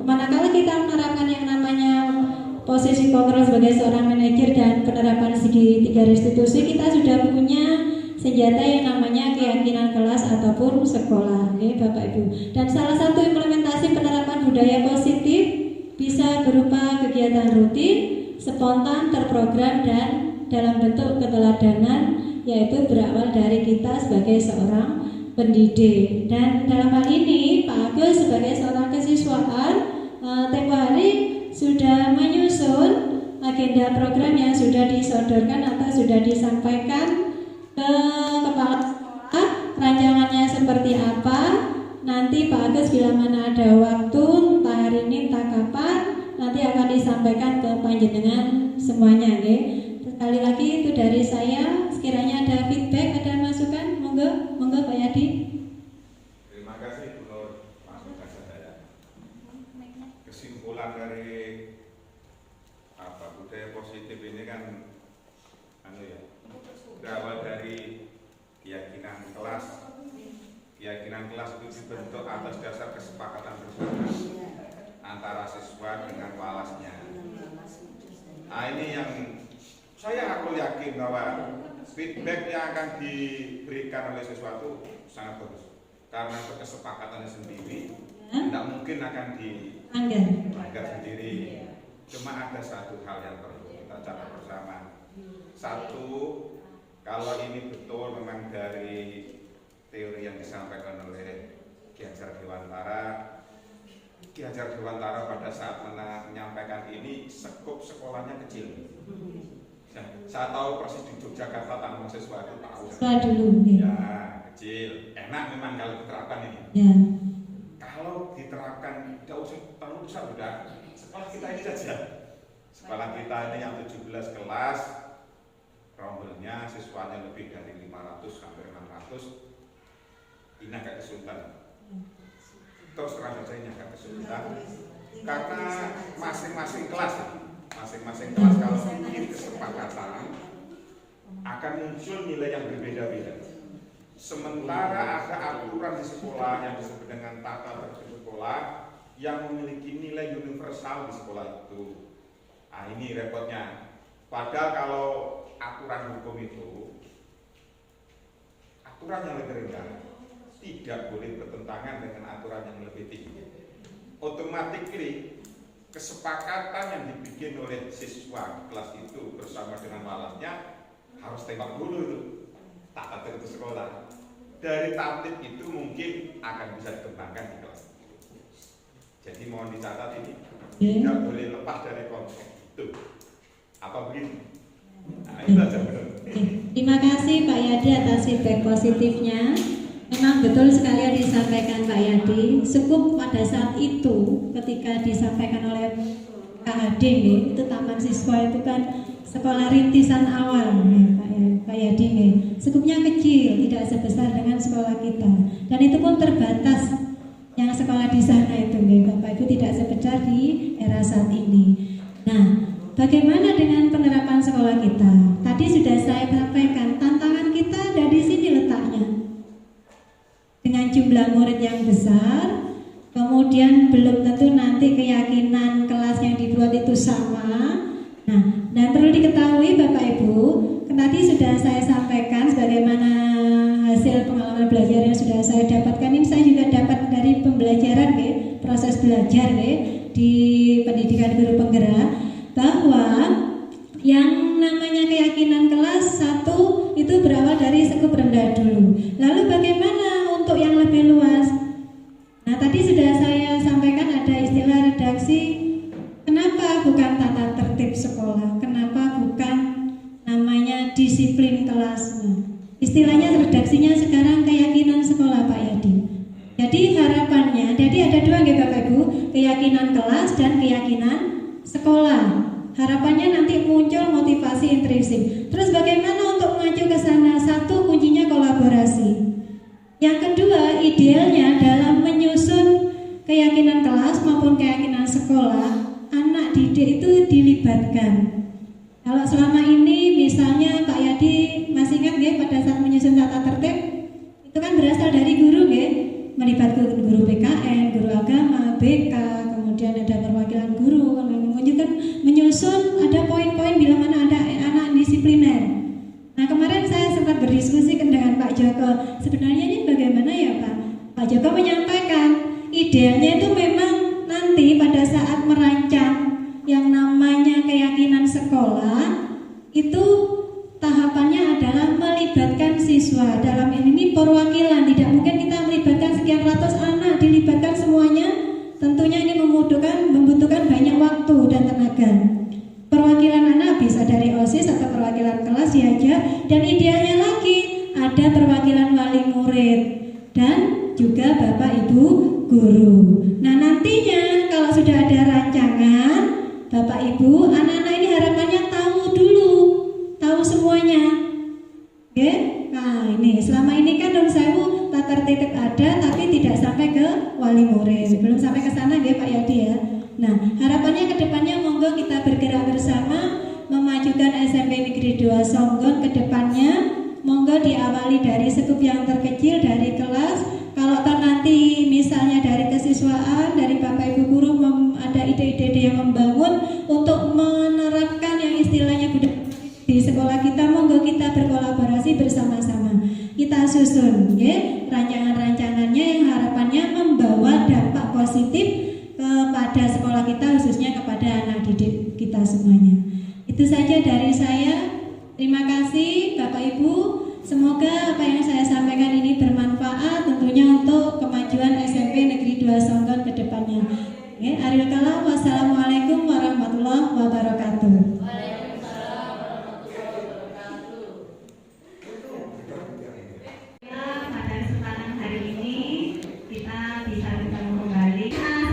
Manakala kita menerapkan yang namanya posisi kontrol sebagai seorang manajer dan penerapan segitiga restitusi, kita sudah punya senjata yang namanya keyakinan kelas ataupun sekolah, ya Bapak Ibu. Dan salah satu implementasi penerapan budaya positif bisa berupa kegiatan rutin, spontan, terprogram, dan dalam bentuk keteladanan, yaitu berawal dari kita sebagai seorang pendidik. Dan dalam hal ini Pak Agus sebagai seorang kesiswaan tempo hari sudah menyusun agenda program yang sudah disodorkan atau sudah disampaikan ke kepala sekolah, rancangannya seperti apa. Nanti Pak Agus bila mana ada waktu, entah hari ini entah kapan, nanti akan disampaikan ke panjenengan semuanya, ya. Sekali lagi itu dari saya. Sekiranya ada feedback, ada masukan, monggo Pak Yadi. Terima kasih Bu Nur. Masuk saja saya. Kesimpulan dari budaya positif ini kan berawal dari keyakinan kelas. Keyakinan kelas itu dibentuk atas dasar kesepakatan bersama antara siswa dengan walasnya. Nah, ini yang aku yakin bahwa feedback yang akan diberikan oleh siswa itu sangat bagus, karena kesepakatannya sendiri tidak mungkin akan dilanggar sendiri. Cuma ada satu hal yang perlu kita catat bersama. Satu, kalau ini betul memang dari teori yang disampaikan oleh Ki Hajar Dewantara pada saat menyampaikan ini, skup sekolahnya kecil. Saya tahu persis di Yogyakarta tanpa siswa itu tahu. Dulu, ya kecil, enak memang kalau diterapkan ini. Ya. Kalau diterapkan tidak usah terlalu besar, sudah. Sekolah kita ini saja. Sekolah kita ini yang 17 kelas, rombelnya siswanya lebih dari 500 hampir 600. Ini agak kesulitan. Terus terang saja ini agak kesulitan. Karena masing-masing kelas kalau bikin kesepakatan akan muncul nilai yang berbeda-beda. Sementara ada aturan di sekolah yang disebut dengan tata tertib sekolah yang memiliki nilai universal di sekolah itu. Nah, ini repotnya. Padahal kalau aturan hukum itu, aturan yang lebih rendah tidak boleh bertentangan dengan aturan yang lebih tinggi. Otomatis kesepakatan yang dibikin oleh siswa kelas itu bersama dengan walasnya harus tembak dulu itu tata tertib sekolah. Dari tatib itu mungkin akan bisa dikembangkan di kelas. Jadi mohon dicatat ini tidak boleh lepas dari konsep itu. Apa begini? Nah, itu aja benar. Terima kasih Pak Yadi atas feedback positifnya. Memang betul sekali yang disampaikan Pak Yadi. Skup pada saat itu ketika disampaikan oleh KHD, itu taman siswa itu kan sekolah rintisan awal, Pak Yadi. Skupnya kecil, tidak sebesar dengan sekolah kita. Dan itu pun terbatas yang sekolah di sana itu, Bapak Ibu, tidak sebesar di era saat ini. Nah, bagaimana dengan penerapan sekolah kita? Tadi sudah saya sampaikan, tantangan kita ada di sini letaknya. Dengan jumlah murid yang besar, kemudian belum tentu nanti keyakinan kelas yang dibuat itu sama. Nah, dan perlu diketahui Bapak Ibu, tadi sudah saya sampaikan sebagaimana hasil pengalaman belajar yang sudah saya dapatkan. Ini saya juga dapat dari pembelajaran proses belajar di pendidikan guru penggerak, bahwa yang namanya keyakinan kelas 1 itu berawal dari skup rendah dulu. Lalu bagaimana untuk yang lebih luas? Nah, tadi sudah saya sampaikan ada istilah redaksi. Kenapa bukan tata tertib sekolah? Kenapa bukan namanya disiplin kelas? Nah, istilahnya redaksinya sekarang keyakinan sekolah Pak Yadi. Jadi harapannya, jadi ada dua Bapak Ibu, keyakinan kelas dan keyakinan sekolah. Harapannya nanti muncul motivasi intrinsik. Terus bagaimana untuk maju ke sana? Satu, kuncinya kolaborasi. Yang kedua, idealnya dalam menyusun keyakinan kelas maupun keyakinan sekolah, anak didik itu dilibatkan. Kalau selama ini misalnya Pak Yadi masih ingat pada saat menyusun tata tertib itu kan berasal dari guru melibatkan guru PKN, guru agama, BK, kemudian ada perwakilan guru, menyusun ada poin-poin bila mana ada anak disipliner. Nah, kemarin saya sempat berdiskusi dengan Pak Joko. Sebenarnya ini bagaimana ya Pak? Pak Joko menyampaikan idealnya itu memang nanti pada saat merancang yang namanya keyakinan sekolah itu tahapannya adalah melibatkan siswa. Dalam ini perwakilan, tidak mungkin kita melibatkan sekian ratus anak, dilibatkan semuanya. Tentunya ini membutuhkan banyak waktu dan tenaga. Perwakilan anak bisa dari OSIS atau perwakilan kelas saja, dan idealnya lagi ada perwakilan wali murid dan juga Bapak Ibu guru. Nah, nantinya kalau sudah ada rancangan Bapak Ibu, anak-anak ini harapannya tahu dulu, tahu semuanya. Oke? Nah, ini selama ini kan Nun Sewu tata tertib ada tapi tidak sampai ke wali murid. Belum sampai ke sana Pak Yadi ya. Nah, harapannya ke depannya monggo kita bergerak bersama memajukan SMP Negeri 2 Songgon ke depannya. Monggo diawali dari skup yang terkecil, dari kelas. Kalau nanti misalnya dari kesiswaan, dari Bapak Ibu guru ada ide-ide yang membangun untuk menerapkan yang istilahnya budaya di sekolah kita, monggo kita berkolaborasi bersama-sama. Kita susun rancangan-rancangannya yang harapannya membawa dampak positif kepada sekolah kita, khususnya kepada anak didik kita semuanya. Itu saja dari saya. Terima kasih Bapak Ibu. Semoga apa yang saya sampaikan ini bermanfaat tentunya untuk kemajuan SMP Negeri 2 Songgon ke depannya. Ariel Kalam, wassalamualaikum warahmatullahi wabarakatuh. Pada kesempatan hari ini kita bisa bertemu kembali.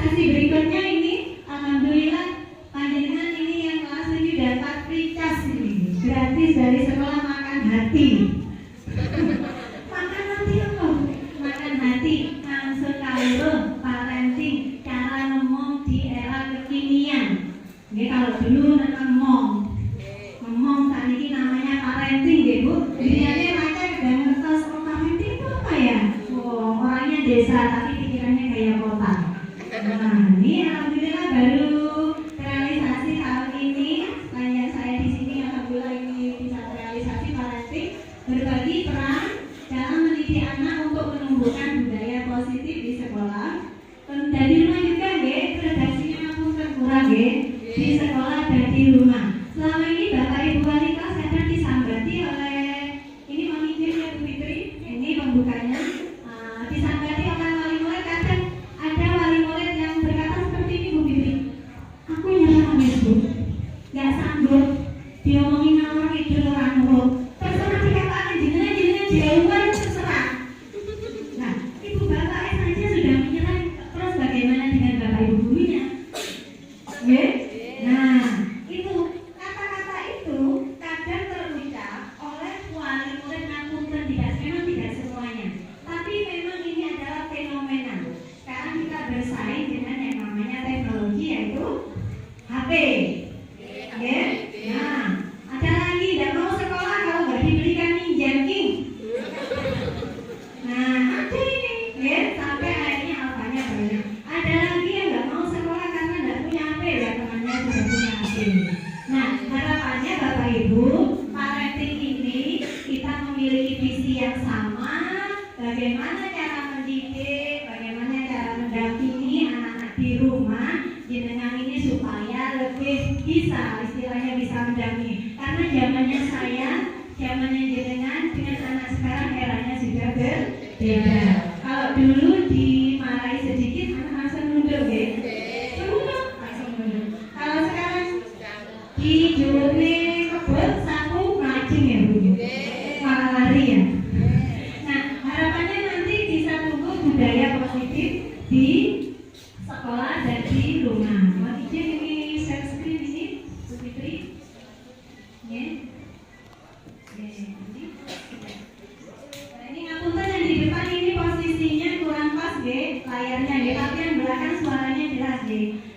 Sesi berikutnya ini, alhamdulillah panjenengan ini yang kelas 7 dapat free cas ini, gratis dari sekolah Makan Hati. Makan hati apa? Makan hati langsung kawruh parenting, cara ngomong di era kekinian. Ini kalau dulu ngomong saat ini namanya parenting ya Bu. Diriannya mereka udah ngertos parenting itu apa ya? Oh, orangnya desa tapi pikirannya gaya kota. Nah, ini alhamdulillah baru terrealisasi tahun ini. Sepanjang saya di sini alhamdulillah ini bisa terrealisasi parenting, berbagi peran dalam mendidik anak untuk menumbuhkan budaya positif di sekolah. Dan di rumah juga redaksinya maupun terkurang di sekolah dan di rumah. Selama ini Bapak Ibu wali kelas kadang disambati oleh ini monitornya Bu Fitri, ini pembukanya disambati oleh wali murid. Kadang ada wali murid yang berkata seperti ini Bu Fitri, bisa, istilahnya bisa mendampingi. Karena zamannya saya, zamannya jenengan dengan anak sekarang eranya sudah berbeda. Kalau dulu dimarahi sedikit, anak langsung nunduk, ya. Langsung nunduk. Kalau sekarang di jurne kebut satu ngajeng ya Bu, malah lari ya. Nah, harapannya nanti bisa tumbuh budaya positif di sekolah dan di rumah. Mohon izin ini share screen ini, Bu Fitri. Ya. Nah, ini ngapunten yang di depan ini posisinya kurang pas, layarnya, tapi yang belakang suaranya jelas,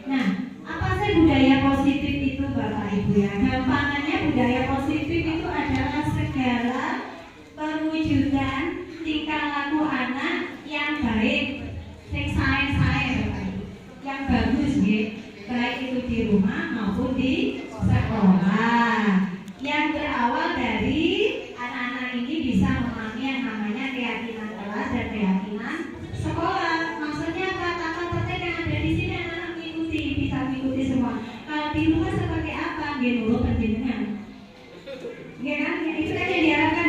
Nah, apa sih budaya positif itu, Bapak Ibu ya? Gampangannya budaya positif itu adalah segala perwujudan tingkah laku anak yang baik, sae yang bagus, baik itu di rumah maupun di sekolah. Yang berawal dari anak-anak ini bisa memahami yang namanya keyakinan kelas dan keyakinan sekolah. Maksudnya kata-kata tertentu yang ada di sini anak-anak mengikuti, bisa mengikuti semua. Kalau di rumah seperti apa? Nurut penjenengan. Kan? Itu kan yang diharapkan,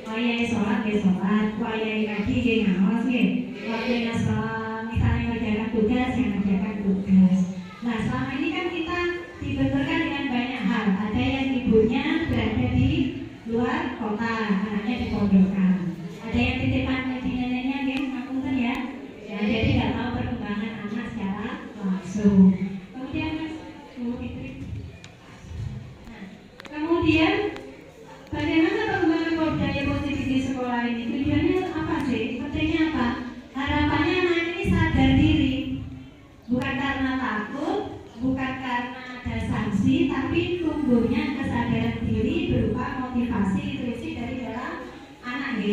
wayai sholat, wayai ngaji, ngawas, wayai sekolah, misalnya mengerjakan tugas, mengerjakan tugas. Nah, selama ini kan kita dibenturkan dengan banyak hal. Ada yang ibunya berada di luar kota, anaknya di pondokan. Ada yang titipan di neneknya, ngapunten ya. Jadi nggak tahu perkembangan anak secara langsung. Kemudian kemudian bagaimana perkembangan budaya positif di sekolah ini? Tujuannya apa sih? Pentingnya apa? Harapannya anak ini sadar diri, bukan karena takut, bukan karena ada sanksi, tapi tumbuhnya kesadaran diri berupa motivasi intuisi dari dalam anak,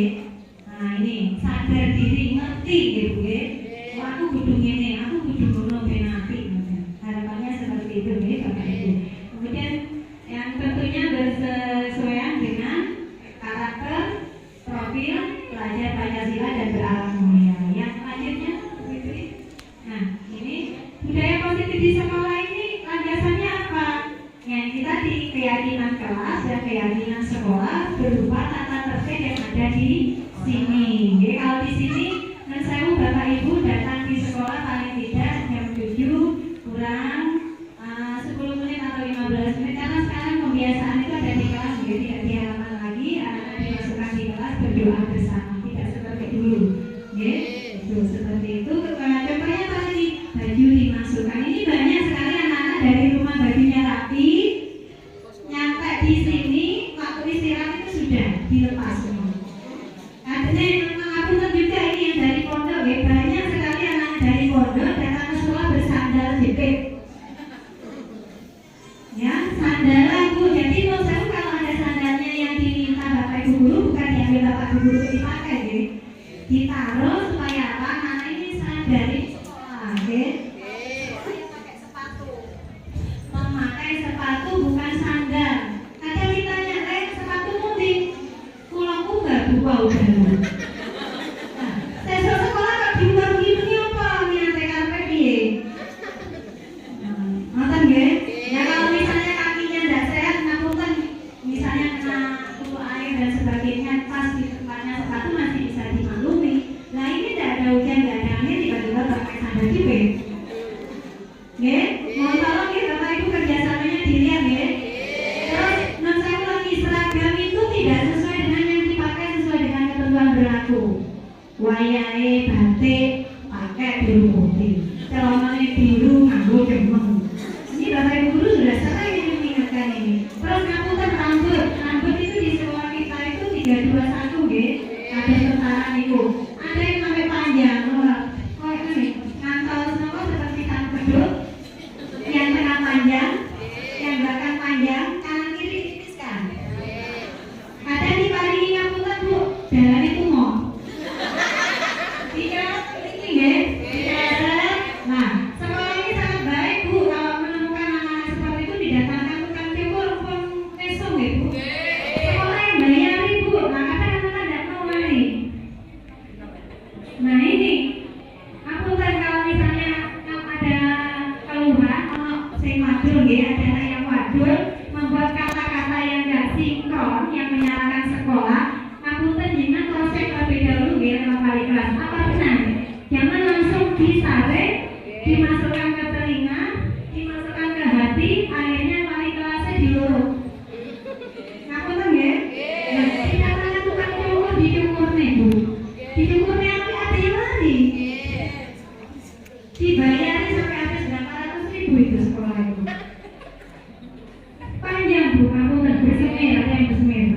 Nah ini sadar diri, ngerti, Oh, aku kudu ngene, aku kudu ngono ben apik. Harapannya seperti itu, Bapak Ibu. Kemudian yang tentunya bersesuaian dengan karakter, profil, pelajar Pancasila dan beralam mulia. Yang selanjutnya, nah ini budaya positif di sekolah ini landasannya apa? Yang kita di keyakinan kelas dan keyakinan sekolah berupa tata tertib yang ada di sini. Jadi kalau di sini, saya Bapak Ibu datang di sekolah paling tidak jam 7 kurang 10 menit atau 15 menit, karena sekarang pembiasaan itu ada di kelas, jadi tidak di halaman lagi, anak-anak dimasukkan di kelas berdoa bersama, tidak seperti dulu, seperti itu. Contohnya tadi baju dimasukkan, ini banyak sekali anak-anak dari rumah bajunya rapi, nyampe di sini waktu istirahat itu sudah dilepas semua. Artinya aku juga ini yang dari pondok, banyak sekali anak dari pondok datang ke sekolah bersandal jepit. Ya, sandal aku. Jadi menurut saya kalau ada sandalnya yang diminta Bapak Ibu guru, bukan diambil Bapak Ibu guru dipakai, ditaruh supaya apa? Anak ini sadar di sekolah, supaya pakai sepatu. Memakai sepatu bukan sandal. Kadang ditanya, sepatu mudik, kulangku nggak buka udah. Nah, sesuk sekolah kok dibuka begini apa? Niate karepe piye? Nonton nggih? Ya kalau misalnya kakinya tidak sehat, ngapunten, misalnya kena kutu air dan sebagainya, pas di tempatnya sepatu masih bisa dimaklumi. Nah ini tidak ada hujan, tidak ada angin, tiba-tiba pakai sandal jepit. Mohon tolong Bapak Ibu kerjasamanya dilihat, Terus menurut saya lagi seragam itu tidak sesuai dengan yang dipakai, sesuai dengan ketentuan berlaku. Wayahe batik pakai biru putih, celananya biru nganggo demeng. Ini Bapak Ibu guru sudah sering mengingatkan ini. Terus ngapunten rambut itu di sekolah kita itu 321, ada setara niku. Ada yang sampai panjang, kok ini ngantol semua seperti sang beduk, yang tengah panjang, yang belakang panjang, kanan kiri tipiskan. Ada di paling ngapunten Bu, jalan itu mau. Nah, sekolah ini sangat baik Bu. Kalau menemukan anak-anak seperti itu didatangkan tukang cukur pun mesum Bu. Sekolah yang bayari Bu. Nah, kadang anak-anak tidak mau lari. Nah ini, aku kan kalau misalnya ada keluhan, kalau saya madul ada disaring, dimasukkan ke telinga, dimasukkan ke hati, akhirnya wali kelasnya diurut. Ngapunten nggih? Nah, kita tanya tukang cukur dicukur nih Bu. Dicukurnya apa lari? Dibayari sampai habis berapa ratus ribu itu sekolah itu. Panjang Bu, ngapunten bersemir, ada yang bersemir.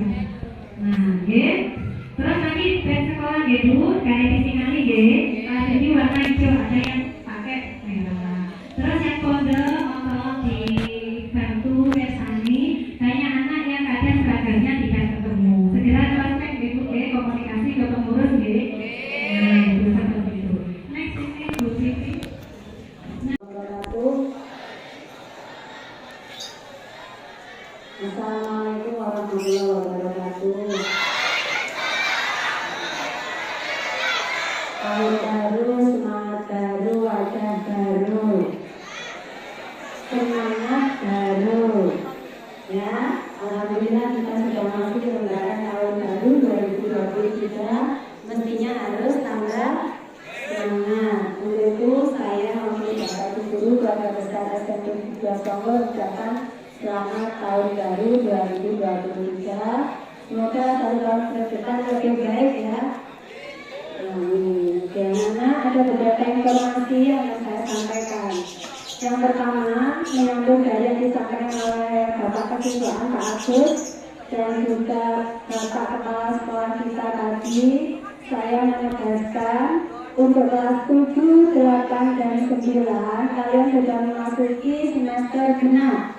Nah, nggih. Terus lagi bed sekolah nggih Bu, kayak di sini nggih. Jadi warna hijau, ada yang pakai merah. Terus yang pondok tolong dibantu Esani. Banyak anak yang kadang seragamnya tidak ketemu. Segera prospek Ibu komunikasi ke pengurus nggih. Nah, itu seperti itu. Next ini Bu Siti. Assalamualaikum warahmatullahi wabarakatuh. Tahun baru, semangat baru, wajah baru, semangat baru. Ya, alhamdulillah kita sudah masuk ke lembaran tahun baru 2023. Mestinya harus tambah semangat. Untuk itu saya mewakili Bapak Ibu Guru Keluarga Besar SMP 2 Songgo mengucapkan selamat tahun baru 2023. Semoga satu tahun ke depan lebih baik ya. Bagaimana ada beberapa informasi yang akan saya sampaikan. Yang pertama, menyambung dari yang disampaikan oleh Bapak Ketua Pak Agus dan juga Bapak Kepala Sekolah kita tadi, saya menegaskan untuk kelas 7, 8, dan 9 kalian sudah memasuki semester genap.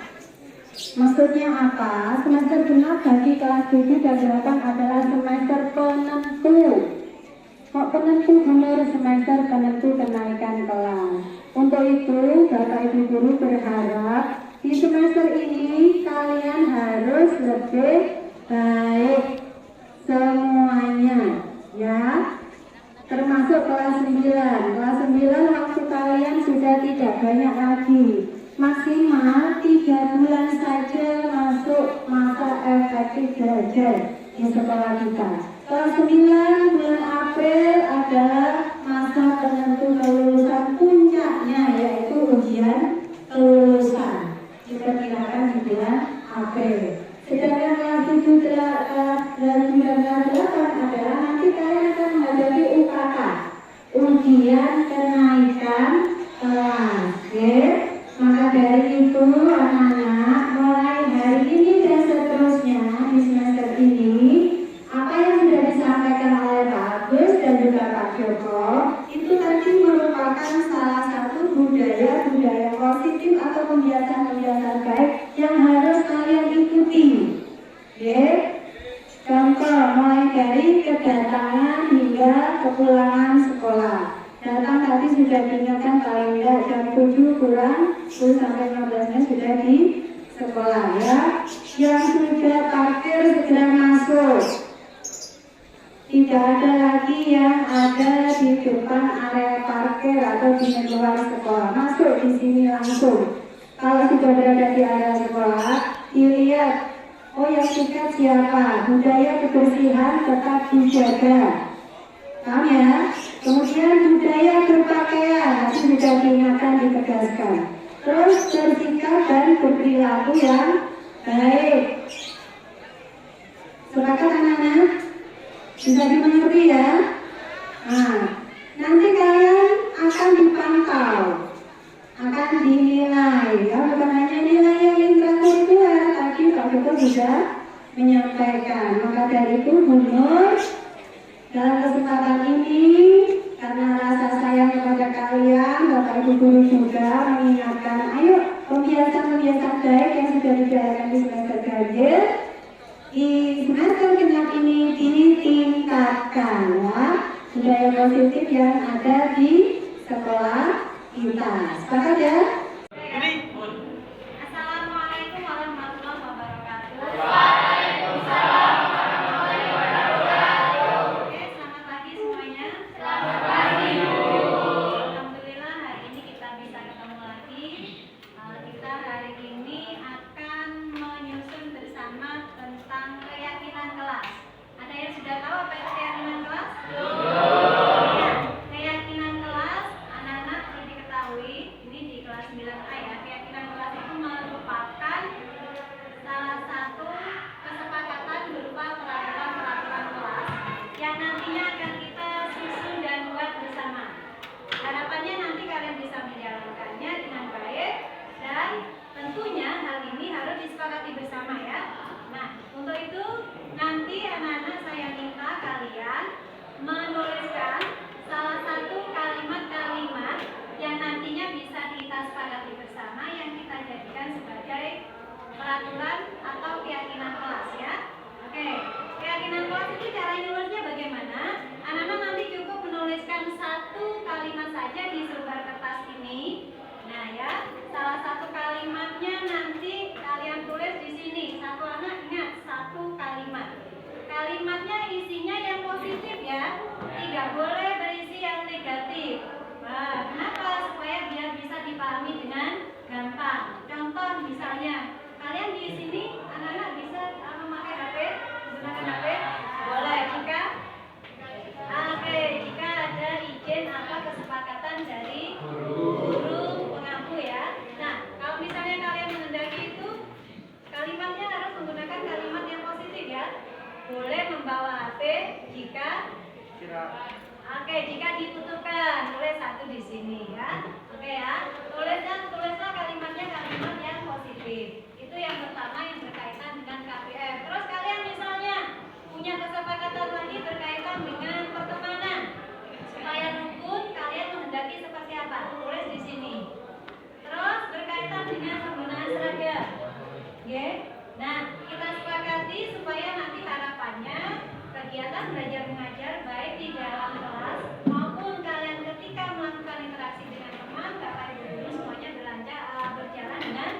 Maksudnya apa? Semester genap bagi kelas 7 dan 8 adalah semester penentu. Kok penentu benar semester penentu kenaikan kelas. Untuk itu, Bapak Ibu Guru berharap di semester ini kalian harus lebih baik semuanya, ya. Termasuk kelas 9. Kelas 9 waktu kalian sudah tidak banyak lagi. Maksimal 3 bulan saja masuk masa efektif belajar di sekolah kita. Kelas 9 bulan April adalah masa penentu kelulusan puncaknya, yaitu ujian kelulusan. Diperkirakan di bulan April. Sedangkan kelas 7 dan 8 adalah nanti kalian akan menghadapi UKK, ujian kenaikan kelas. Okay? Maka dari itu anak-anak, mulai hari ini dan seterusnya di semester ini, apa yang sudah disampaikan oleh Pak Agus dan juga Pak Joko itu tadi merupakan salah satu budaya-budaya positif atau kebiasaan-kebiasaan baik yang harus kalian ikuti. Okay? Contoh mulai dari kedatangan hingga kepulangan sekolah. Datang tadi sudah diingatkan paling tidak jam 7 kurang 10 sampai 15 menit sudah di sekolah ya. Yang sudah parkir segera masuk. Tidak ada lagi yang ada di depan area parkir atau di luar sekolah. Masuk di sini langsung. Kalau sudah berada di area sekolah, dilihat, oh yang tiket siapa. Budaya kebersihan tetap dijaga. Paham ya? Kemudian budaya berpakaian, nanti sudah diingatkan, ditegaskan. Terus bersikap dan berperilaku yang baik. Sepakat anak-anak? Bisa dimengerti ya? Nah, nanti kalian akan dipantau, akan dinilai. Ya, bukan hanya nilai yang intelektual, tadi Pak Joko juga menyampaikan. Maka dari itu, Bunur, dalam kesempatan ini, karena rasa sayang kepada kalian, Bapak Ibu Guru juga mengingatkan, ayo pembiasaan-pembiasaan baik yang sudah dijalankan di semester ganjil, di semester genap ini ditingkatkan ya, budaya positif yang ada di sekolah kita. Sepakat ya? Assalamualaikum warahmatullahi wabarakatuh. Waalaikumsalam. Sudah tahu apa itu keyakinan kelas? Keyakinan kelas, anak-anak kalimat saja di selembar kertas ini. Nah ya, salah satu kalimatnya nanti kalian tulis di sini. Satu anak ingat, satu kalimat. Kalimatnya isinya yang positif ya, tidak boleh berisi yang negatif. Nah, kenapa? Supaya biar bisa dipahami dengan gampang. Contoh misalnya, kalian di sini anak-anak bisa memakai HP, menggunakan HP? Boleh. Jika ada izin atau kesepakatan dari guru pengampu ya. Nah, kalau misalnya kalian menghendaki itu, kalimatnya harus menggunakan kalimat yang positif ya. Boleh membawa HP jika jika dibutuhkan. Tulis satu di sini ya. Oke ya. Tulislah kalimatnya kalimat yang positif. Itu yang pertama yang berkaitan dengan KPM. Terus kalian misalnya punya kesepakatan lagi berkaitan dengan pertemanan. Supaya rukun, kalian menghendaki seperti apa? Tulis di sini. Terus berkaitan dengan penggunaan seragam. Oke. Nah, kita sepakati supaya nanti harapannya kegiatan belajar mengajar baik di dalam kelas maupun kalian ketika melakukan interaksi dengan teman, Bapak Ibu guru semuanya berjalan dengan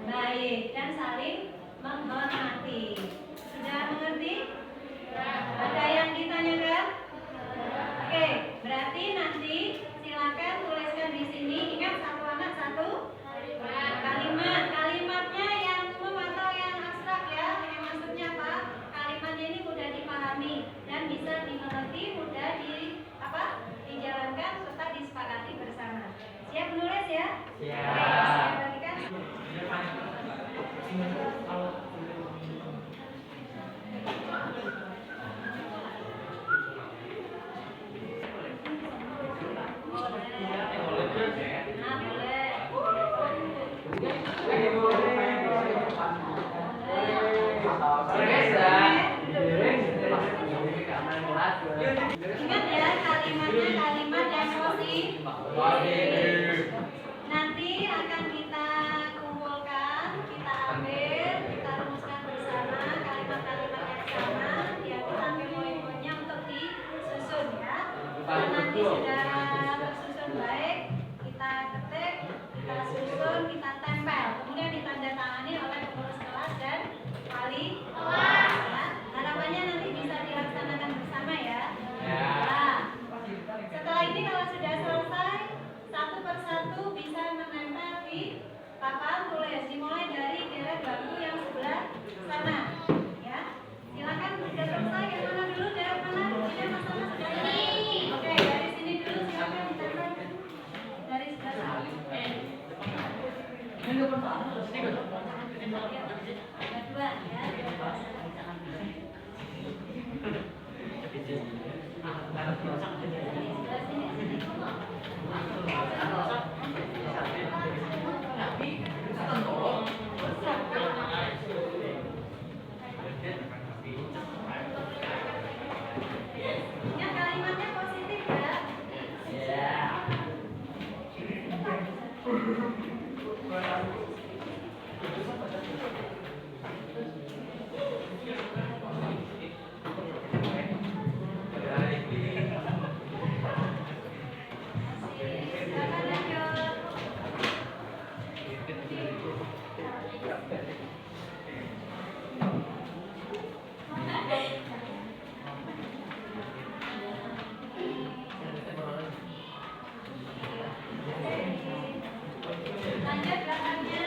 baik dan saling menghormati. Sudah mengerti? Ada yang ditanyakan? Oke, berarti nanti silakan tuliskan di sini. Ingat, satu anak satu kalimat. Kalimatnya yang umum atau yang abstrak ya. Yang maksudnya apa? Kalimatnya ini mudah dipahami dan bisa dimengerti, mudah dijalankan serta disepakati bersama. Siap menulis ya? Siap. Saya bagikan. Ingat ya, kalimatnya kalimat yang positif. Nanti akan kita kumpulkan, kita ambil, kita rumuskan bersama kalimat-kalimat yang sama. Ya, kita ambil poin-poinnya untuk disusun ya. Dan nanti sudah tersusun baik, kita ketik, kita susun, kita tempel, kemudian ditandatangani oleh pengurus kelas dan wali kelas. Ya. Harapannya nanti bisa dilaksanakan bersama ya. Nah, setelah ini kalau sudah selesai, satu persatu bisa menempel di papan tulis, dimulai dari deret bangku yang sebelah sana. Ya, silakan sudah selesai. Yang mana dulu? Deret mana? Ini mas-mas sudah selesai. Oke, dari sini dulu silakan ditempel dari sebelah sana. Ada dua ya. Ya, kalimatnya positif ya. Lanjut belakangnya.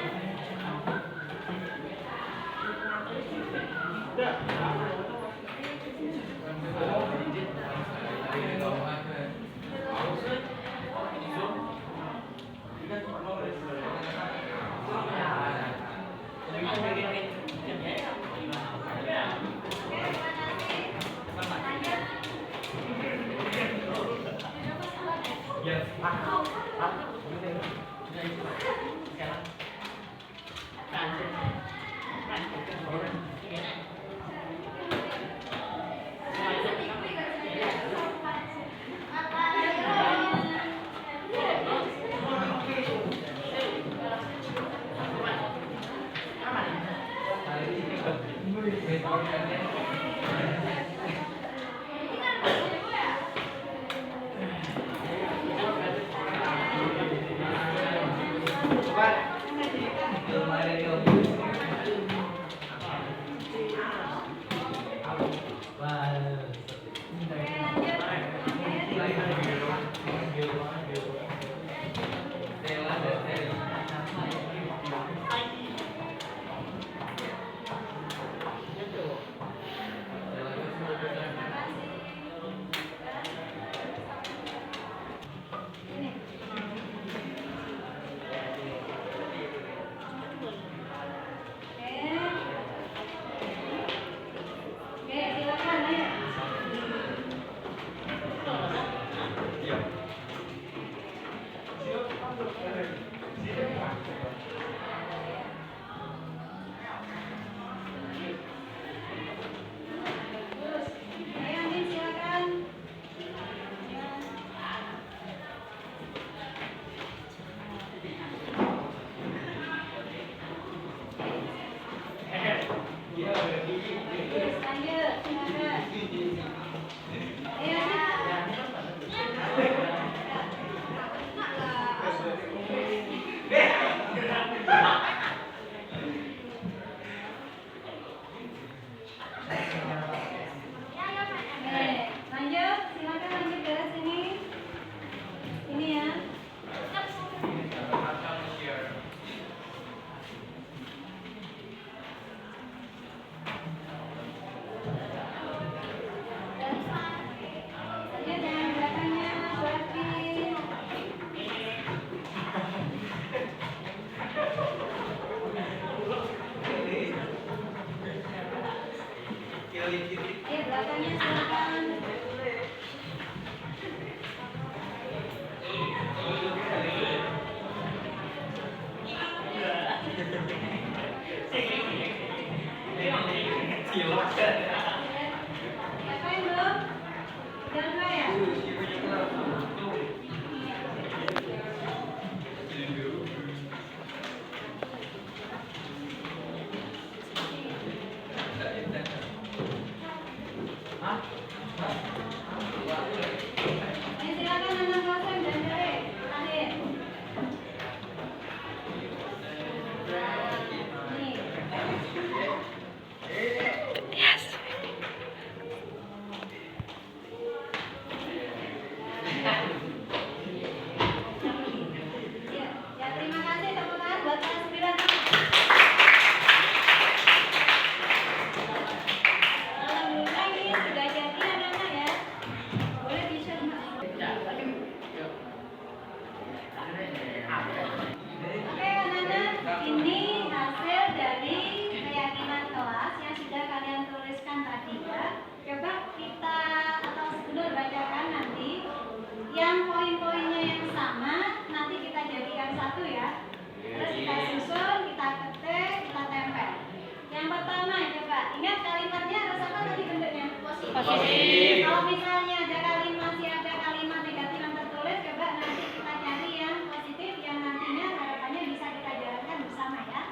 Kalau misalnya ada kalimat negatif yang tertulis, coba nanti kita cari yang positif yang nantinya harapannya bisa kita jalankan bersama ya.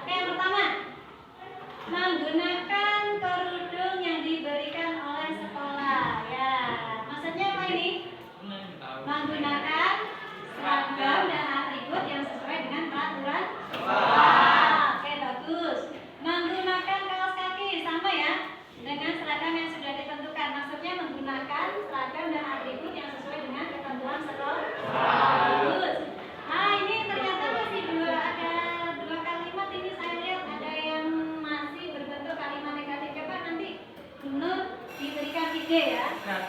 Oke, yang pertama, menggunakan kerudung yang diberikan oleh sekolah. Ya, maksudnya apa ini? Menggunakan seragam dan atribut yang sesuai dengan peraturan sekolah. Oke, bagus. Menggunakan kaos kaki sama ya dengan seragam yang sudah ditentukan. Maksudnya menggunakan seragam dan atribut yang sesuai dengan ketentuan sekolah. Bagus. Nah, ini ternyata masih ada dua kalimat ini saya lihat ada yang masih berbentuk kalimat negatif. Coba nanti Nur diberikan ide ya. Nah,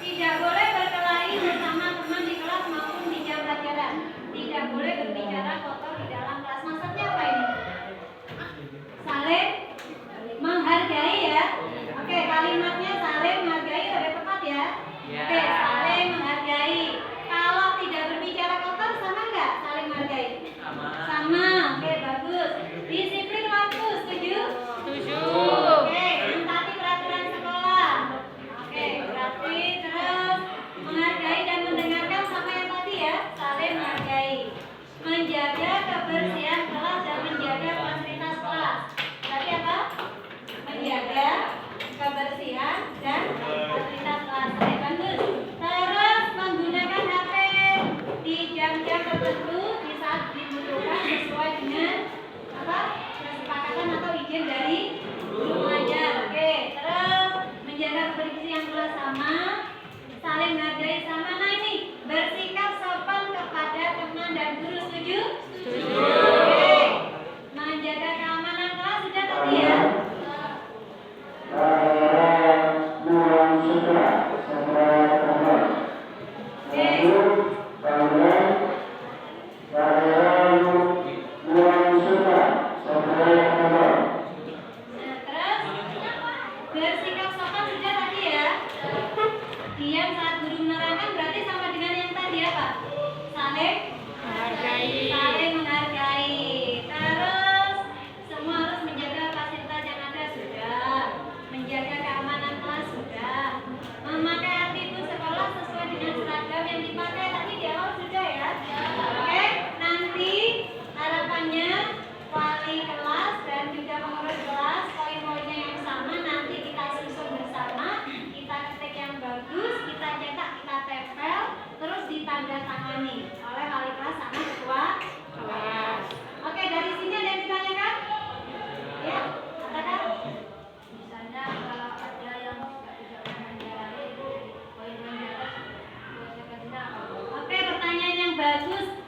tidak boleh berkelahi bersama teman di kelas maupun di jam pelajaran. Tidak boleh berbicara kotor di dalam kelas. Maksudnya apa ini? Saling menghargai ya. Oke, kalimatnya saling menghargai sudah tepat ya. Oke, saling menghargai. Kalau tidak berbicara kotor sama nggak saling menghargai? Sama. Oke, bagus. Disiplin waktu, setuju? Setuju. Oke, mentaati peraturan sekolah. Oke, berarti terus menghargai dan mendengarkan sama yang tadi ya, saling menghargai. Menjaga kebersihan kelas dan menjaga fasilitas kelas. Berarti apa? Menjaga kebersihan dan fasilitas kelas. Oke, bagus. Terus menggunakan HP di jam-jam tertentu di saat dibutuhkan sesuai dengan apa? Kesepakatan atau izin dari guru pengajar. Oke, terus menjaga kebersihan kelas sama, saling menghargai sama. Nah ini bersikap sopan kepada teman dan guru, setuju? Setuju. Oke, menjaga keamanan kelas sudah tadi ya. Bersikap sopan sudah tadi ya. Diam saat guru menerangkan berarti sama dengan yang tadi ya Pak. Saling ditandatangani oleh wali kelas sama ketua kelas. Oke, dari sini ada yang ditanyakan? Ya, katakan. Misalnya kalau ada yang tidak menjalani poin-poin di atas, oke, pertanyaan yang bagus.